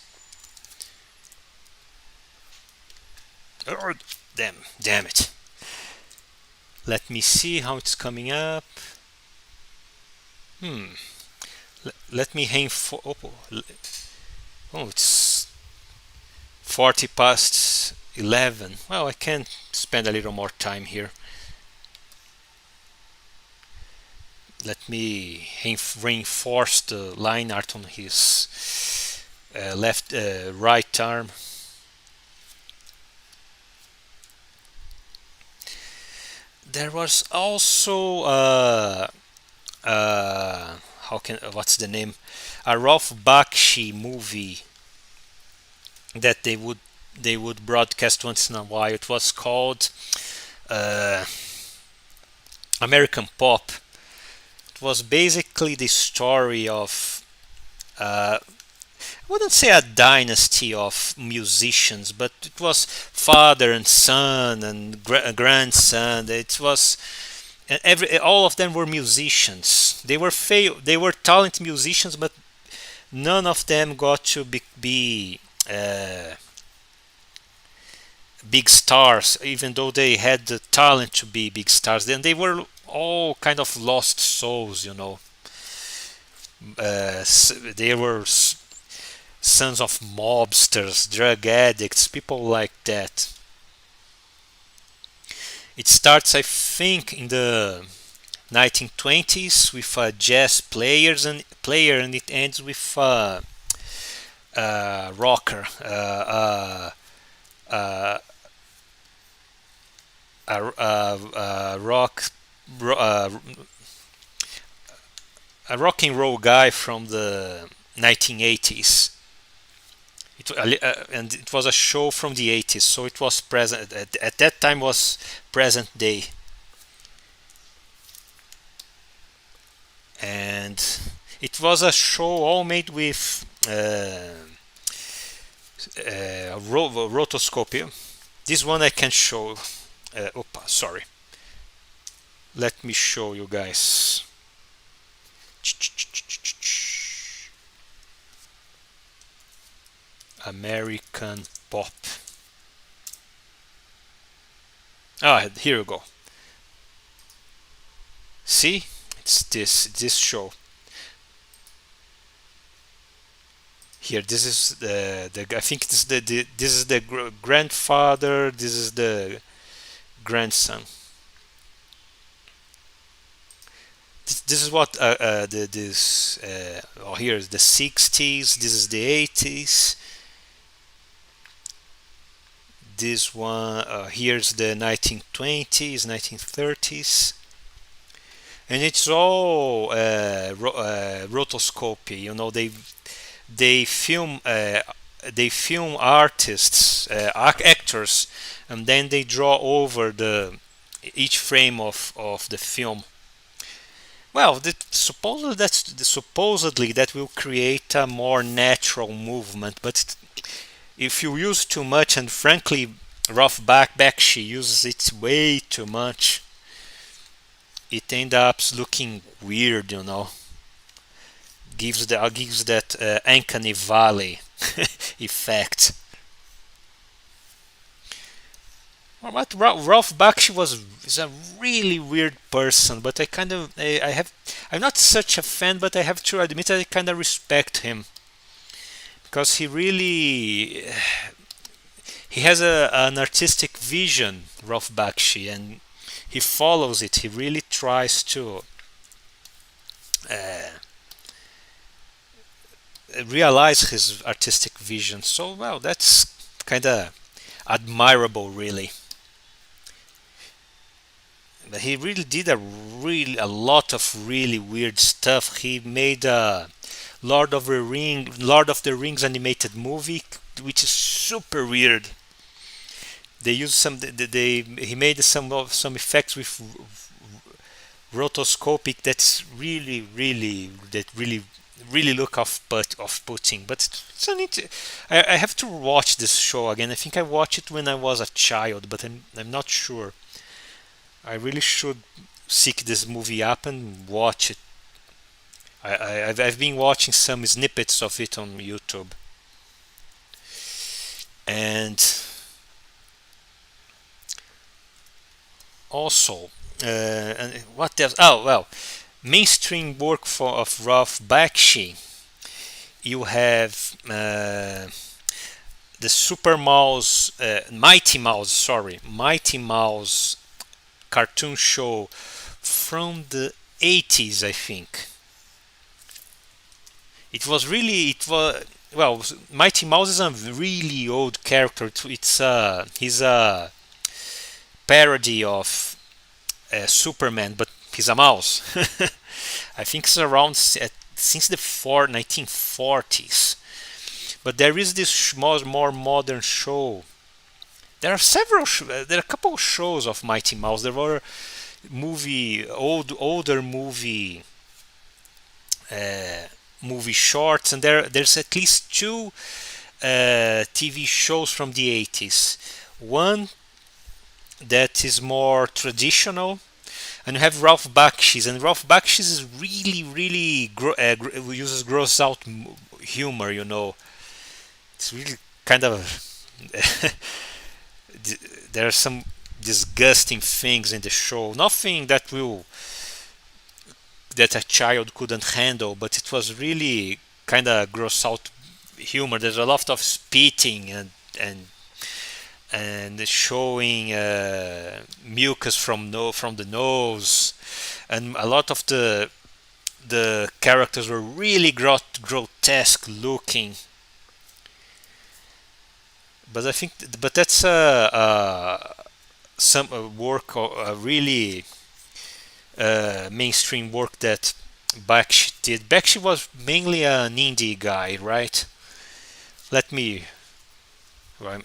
Oh, damn it! Let me see how it's coming up. Hmm. Let me hang for. Oh, it's 40 past 11. Well, I can spend a little more time here. Let me reinforce the line art on his right arm. There was also what's the name? A Ralph Bakshi movie that they would broadcast once in a while. It was called uh, American Pop. It was basically the story of I wouldn't say a dynasty of musicians, but it was father and son and grandson. It was and all of them were musicians. They were talented musicians, but none of them got to be big stars, even though they had the talent to be big stars. Then they were all kind of lost souls. They were sons of mobsters, drug addicts, people like that. It starts, I think, in the 1920s with a jazz player, and it ends with a rocker, uh, rock, uh, a rock and roll guy from the 1980s. And it was a show from the 80s, so it was present at that time, was present day. And it was a show all made with rotoscopy. This one I can show. Sorry. Let me show you guys. American Pop. Here we go. See, it's this show. Here, this is the I think this is the grandfather. This is the grandson. This is what this. Here is the 60s. This is the 80s. This one here's the 1920s, 1930s, and it's all rotoscopy. They film artists, actors, and then they draw over the each frame of the film. Well, supposedly that will create a more natural movement, but if you use too much, and frankly, Bakshi uses it way too much. it ends up looking weird, gives that uncanny valley effect. But Ralph Bakshi is a really weird person, but I'm not such a fan, but I have to admit I kind of respect him because he has an artistic vision, Ralph Bakshi, and he follows it. He really tries to uh, realize his artistic vision. So well, that's kind of admirable, really. But he really did a lot of really weird stuff. He made a Lord of the Rings animated movie, which is super weird. They used he made some effects with rotoscopic that really look off putting. But I have to watch this show again. I think I watched it when I was a child, but I'm not sure. I really should seek this movie up and watch it. I've been watching some snippets of it on YouTube, and also, and what else? Oh well, mainstream work of Ralph Bakshi. You have the Super Mouse, Mighty Mouse cartoon show from the 80s, I think. It was well, Mighty Mouse is a really old character. He's a parody of Superman, but he's a mouse. I think it's around since the 1940s. But there is this more modern show. There are there are a couple of shows of Mighty Mouse. There were older uh, movie shorts, and there's at least two TV shows from the 80s. One that is more traditional, and you have Ralph Bakshis, and Ralph Bakshis is really uses gross out humor. It's really kind of there are some disgusting things in the show. Nothing that a child couldn't handle, but it was really kind of gross out humor. There's a lot of spitting and showing mucus from the nose, and a lot of the characters were really grotesque looking. But I think, but that's some work, really mainstream work that Bakshi did. Bakshi was mainly an indie guy, right? Let me. I'm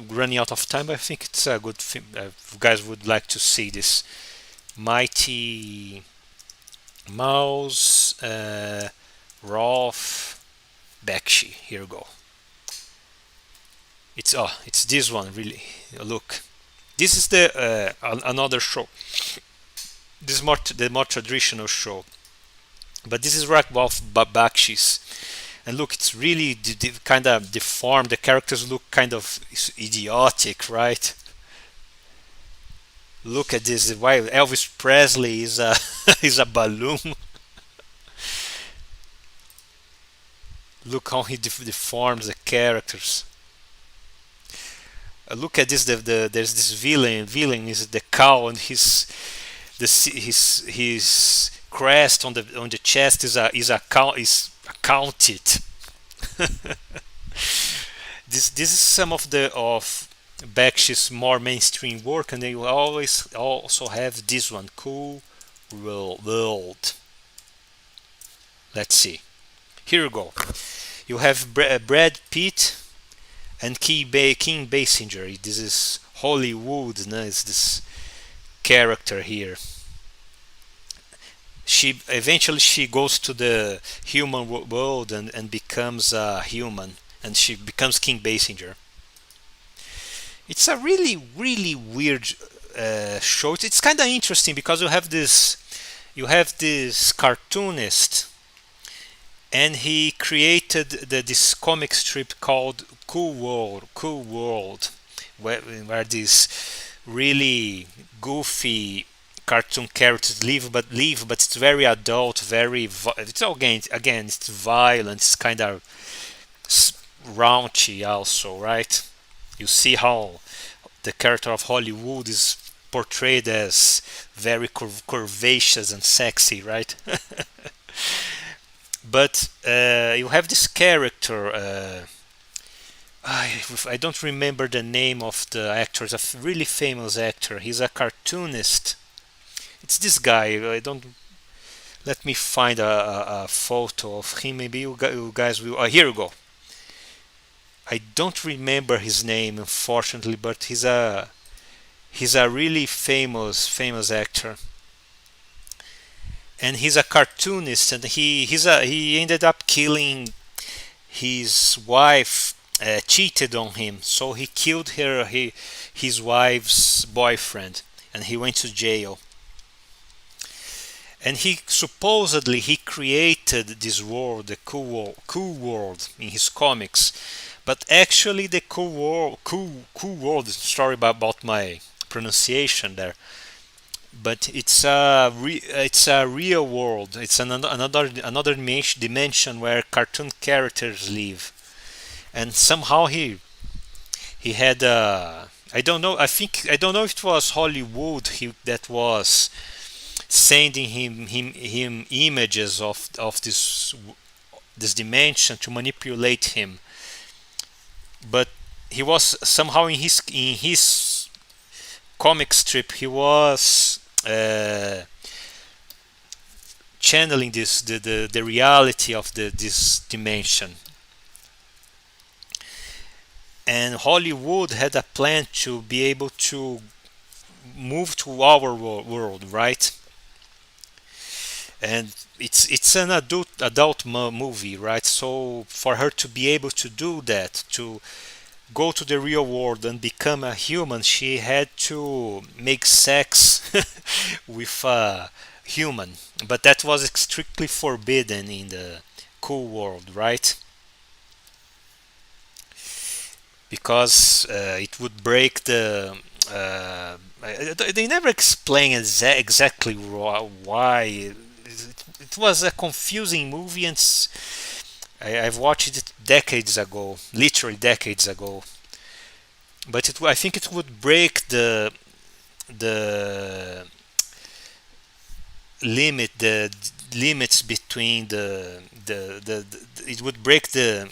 running out of time, but I think it's a good film. If you guys would like to see this Mighty Mouse, Rolf Bakshi. Here we go. It's this one really. Look, this is the another show. This is the more traditional show, but this is Rolf Bakshi's. And look, it's really kind of deformed. The characters look kind of idiotic, right? Look at this. Why Elvis Presley is a is a balloon. Look how he deforms the characters. Look at this. There's this villain. Villain is the cow, and his crest on the chest is counted. This is some of Bakshi's more mainstream work, and they will always also have this one, Cool World. Let's see. Here we go. You have Brad Pitt and Kim Basinger. This is Hollywood. No? It's this character here. She goes to the human world and becomes a human, and she becomes King Basinger. It's a really weird show. It's kind of interesting because you have this cartoonist, and he created this comic strip called Cool World, where these really goofy cartoon characters live, but it's very adult, it's again it's violent, it's kind of raunchy also, right? You see how the character of Hollywood is portrayed as very curvaceous and sexy, right? But you have this character. I don't remember the name of the actor. It's a really famous actor. He's a cartoonist. It's this guy. I don't. Let me find a photo of him. Maybe you guys will. Here you go. I don't remember his name, unfortunately, but he's a really famous actor, and he's a cartoonist, and he ended up killing his wife. Cheated on him, so he killed his wife's boyfriend, and he went to jail. And he created this world, the cool world in his comics. But actually, the cool world. Sorry about my pronunciation there. But it's a real world. It's another dimension where cartoon characters live. And somehow he had I don't know. I don't know if it was Hollywood that was sending him images of this dimension to manipulate him. But he was somehow in his comic strip, he was channeling the reality of this dimension. And Hollywood had a plan to be able to move to our world, right? And it's an adult movie, right? So for her to be able to do that, to go to the real world and become a human, she had to make sex with a human. But that was strictly forbidden in the cool world, right? Because it would break the. They never explain exactly why. It was a confusing movie, and I've watched it decades ago, literally decades ago. But I think it would break the the limits between it would break the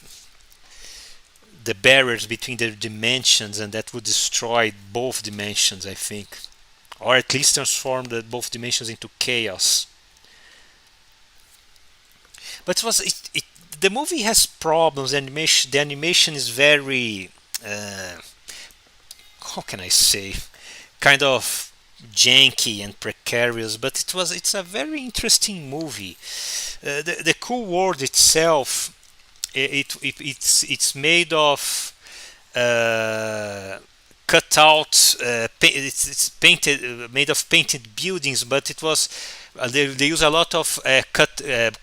barriers between the dimensions, and that would destroy both dimensions, I think, or at least transform both dimensions into chaos. But the movie has problems. The animation is very how can I say, kind of janky and precarious, but it's a very interesting movie. The cool world itself, it's made of cut out it's painted made of painted buildings, but it was they use a lot of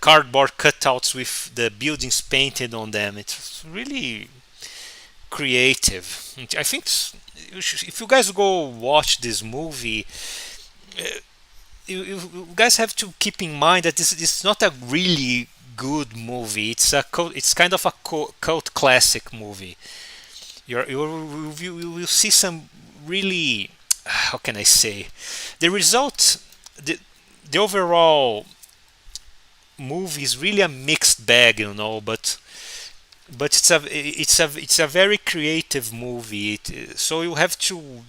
cardboard cutouts with the buildings painted on them. It's really creative. I think if you guys go watch this movie, you guys have to keep in mind that this is not a really good movie. It's kind of a cult classic movie. You will see some really, how can I say, the result, the overall movie is really a mixed bag, but it's a very creative movie. So you have to,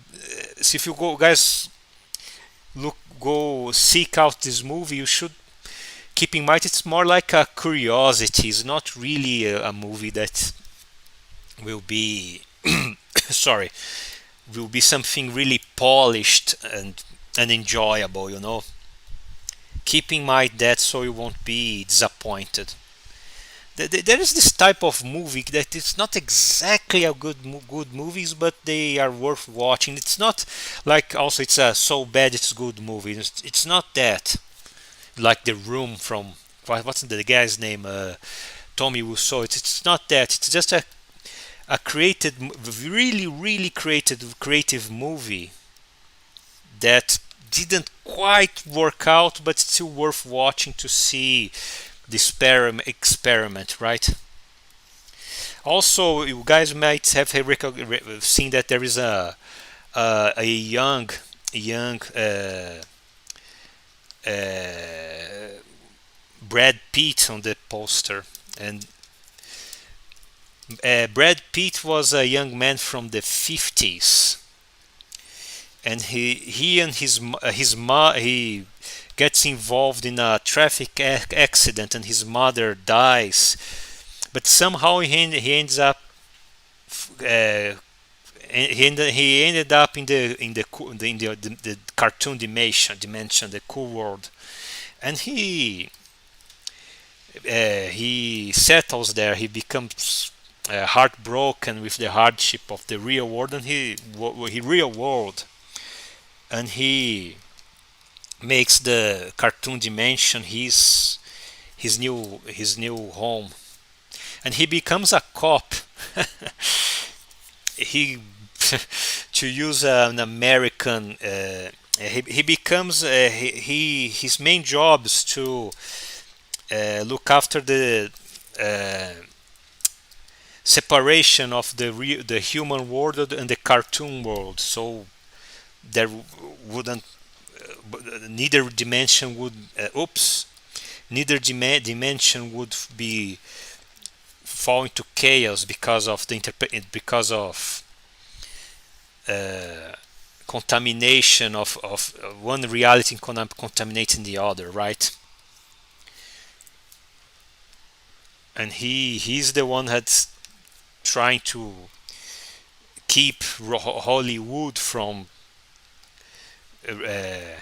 so if you guys go seek out this movie, you should keep in mind it's more like a curiosity. It's not really a movie that will be sorry, will be something really polished and enjoyable. Keep in mind that, so you won't be disappointed. there is this type of movie that it's not exactly a good movies, but they are worth watching. It's not like also it's a so bad it's good movie. It's not that like The Room from what's the guy's name? Tommy Wiseau. It's not that. It's just a created, really creative movie that didn't quite work out, but still worth watching to see the experiment, right? Also, you guys might have seen that there is a young uh, Brad Pitt on the poster, and Brad Pitt was a young man from the 50s, and he and he gets involved in a traffic accident, and his mother dies, but somehow he ends up he ended up in the cartoon dimension, the cool world, and he settles there. He becomes heartbroken with the hardship of the real world, and he real world, and he makes the cartoon dimension his new home, and he becomes a cop. He to use an American. He becomes his main job is to look after the separation of the human world and the cartoon world, so there wouldn't neither dimension would neither dimension would be fall into chaos because of because of uh, contamination of one reality contaminating the other, right? And he's the one that's trying to keep Hollywood from uh,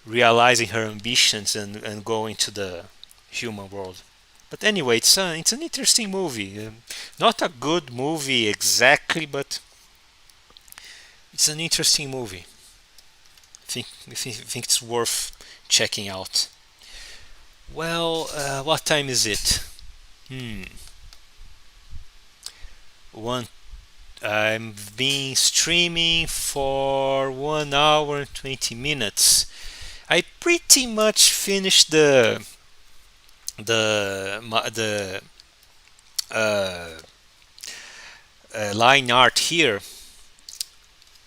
realizing her ambitions and going to the human world. But anyway, it's an interesting movie. Not a good movie exactly, but it's an interesting movie. I think it's worth checking out. Well, what time is it? Hmm. One. I've been streaming for 1 hour and 20 minutes. I pretty much finished the uh, line art here.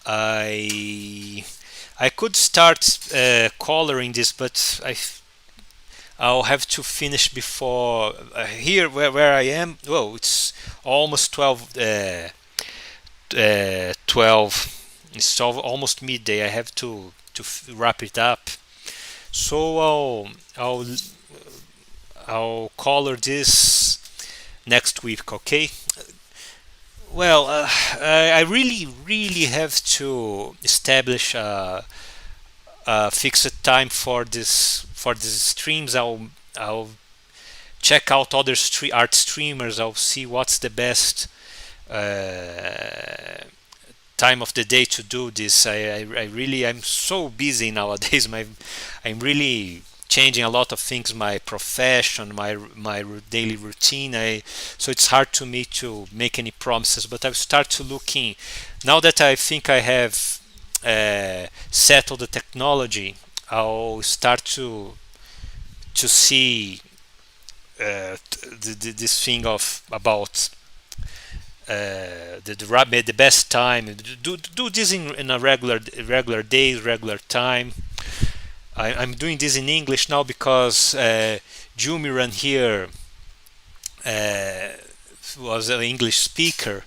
I I could start coloring this, but I'll have to finish before here where I am. Well, it's almost 12. It's almost midday. I have to wrap it up. So I'll color this next week. Okay. Well, I really have to establish a fixed time for these streams. I'll check out other art streamers. I'll see what's the best uh, time of the day to do this. I really I'm so busy nowadays. I'm really changing a lot of things, my profession, my daily routine. So it's hard to me to make any promises, but I've started to looking now that I think I have settled the technology. I'll start to see this thing of about the best time. Do this in a regular days, regular time. I'm doing this in English now because Jumiran here uh, was an English speaker.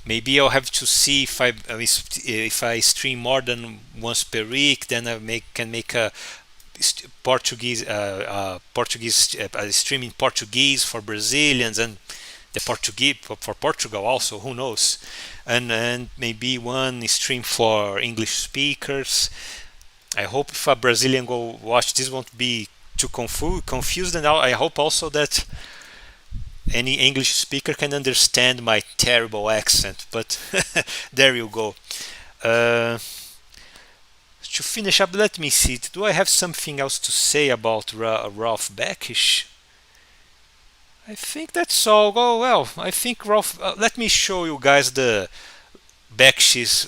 Maybe I'll have to see if I stream more than once per week. Then can make a Portuguese stream in Portuguese for Brazilians, and the Portuguese for Portugal also. Who knows? And maybe one stream for English speakers. I hope if a Brazilian go watch this won't be too confused, and I hope also that any English speaker can understand my terrible accent, but there you go. Uh, to finish up, let me see. Do I have something else to say about Ralph Bakshi? I think that's all. Oh well, I think Ralph. Let me show you guys the Bakshi's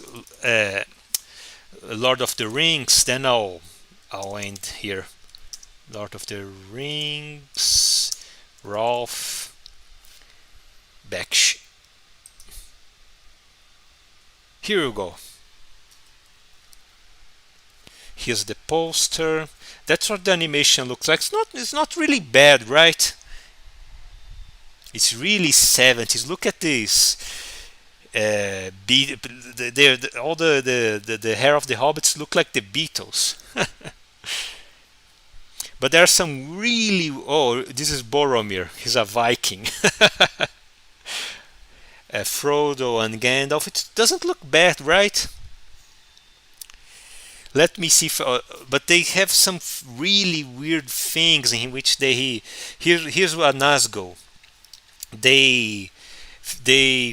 Lord of the Rings. Then I'll end here. Lord of the Rings, Ralph Bakshi. Here you go. Here's the poster. That's what the animation looks like. It's not really bad, right? It's really 70s. Look at this. All the hair of the hobbits look like the Beatles. But there are some really. Oh, this is Boromir. He's a Viking. Frodo and Gandalf. It doesn't look bad, right? Let me see. But they have some really weird things in which here's what Nazgul. They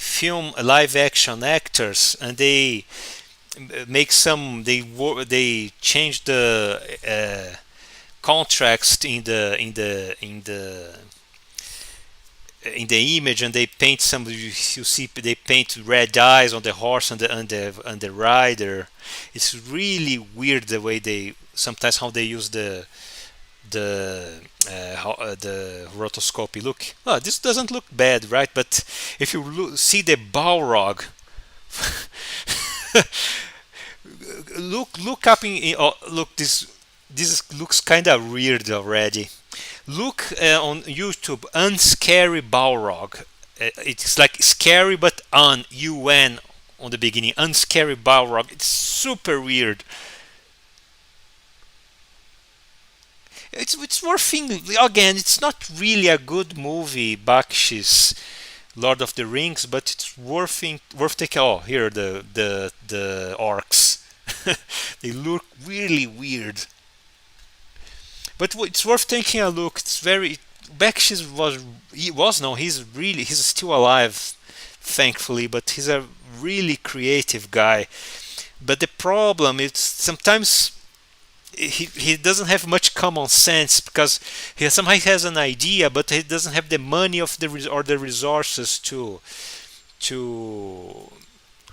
film live action actors and they make some they change the contrast in the image, and they paint some. You see, they paint red eyes on the horse and the rider. It's really weird the way they sometimes how they use the rotoscopy. Look, oh, this doesn't look bad, right? But if you see the Balrog, look up look, this looks kind of weird already. Look on YouTube, unscary Balrog. It's like scary but UN on the beginning. Unscary Balrog. It's super weird. It's worth thinking. Again, it's not really a good movie, Bakshi's Lord of the Rings, but it's worth taking. Oh, here the orcs. They look really weird. But it's worth taking a look. It's very Bakshi was no, he's still alive, thankfully, but he's a really creative guy. But the problem is sometimes he doesn't have much common sense, because he somehow has an idea, but he doesn't have the money or the resources to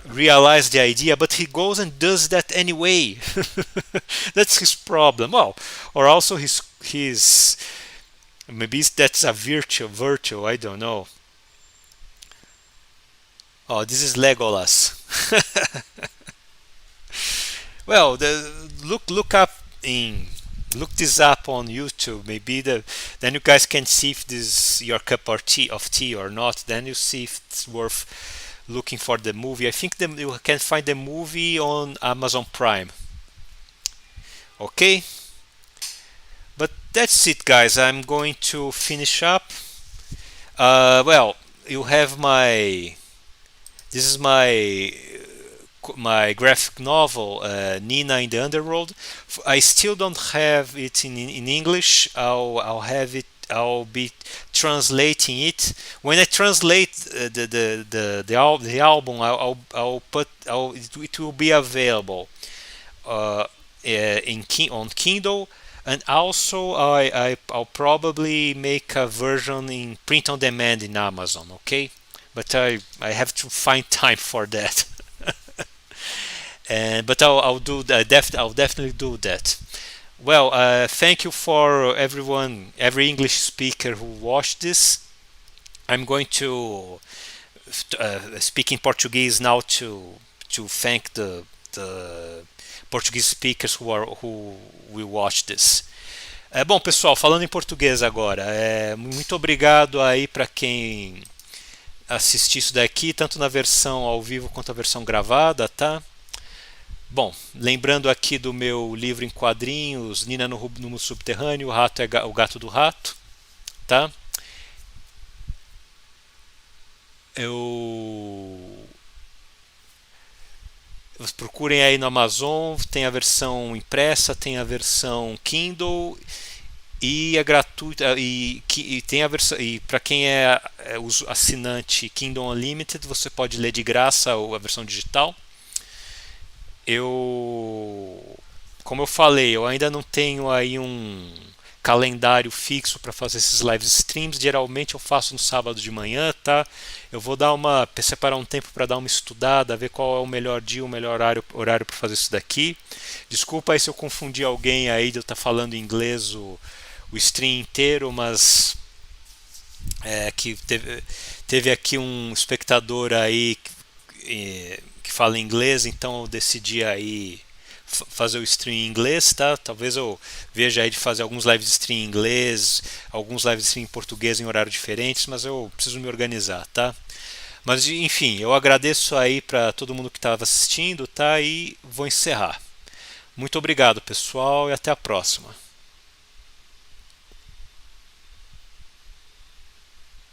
realize the idea, but he goes and does that anyway. That's his problem. Well, or also his maybe that's a virtue, I don't know. Oh, this is Legolas. Well, look this up on YouTube. Maybe then you guys can see if this is your cup of tea or not. Then you see if it's worth looking for the movie. I think you can find the movie on Amazon Prime. Okay, but that's it, guys. I'm going to finish up. Well, you have this is my graphic novel, Nina in the Underworld. I still don't have it in English. I'll have it. I'll be translating it. When I translate the album, it will be available on Kindle, and also I'll probably make a version in print on demand in Amazon. Okay, but I have to find time for that. But I'll do that. I'll definitely do that. Well, thank you for every English speaker who watched this. I'm going to speak in Portuguese now to thank the Portuguese speakers who will watch this. Bom, pessoal, falando em português agora, muito obrigado aí para quem assistir isso daqui, tanto na versão ao vivo quanto a versão gravada, tá? Bom, lembrando aqui do meu livro em quadrinhos, Nina no mundo subterrâneo, o rato é o gato do rato, tá? Procurem aí no Amazon, tem a versão impressa, tem a versão Kindle e é gratuita e tem a versão e para quem é assinante Kindle Unlimited você pode ler de graça a versão digital. Eu, como eu falei, eu ainda não tenho aí um calendário fixo para fazer esses live streams. Geralmente eu faço no sábado de manhã, tá? Eu vou dar separar um tempo para dar uma estudada, ver qual é o melhor dia, o melhor horário para fazer isso daqui. Desculpa aí se eu confundi alguém aí de eu estar falando inglês o stream inteiro, mas que teve aqui um espectador aí que fala inglês, então eu decidi aí fazer o stream em inglês, tá? Talvez eu veja aí de fazer alguns live stream em inglês, alguns live stream em português em horários diferentes, mas eu preciso me organizar, tá? Mas enfim, eu agradeço aí para todo mundo que estava assistindo, tá? E vou encerrar. Muito obrigado, pessoal, e até a próxima.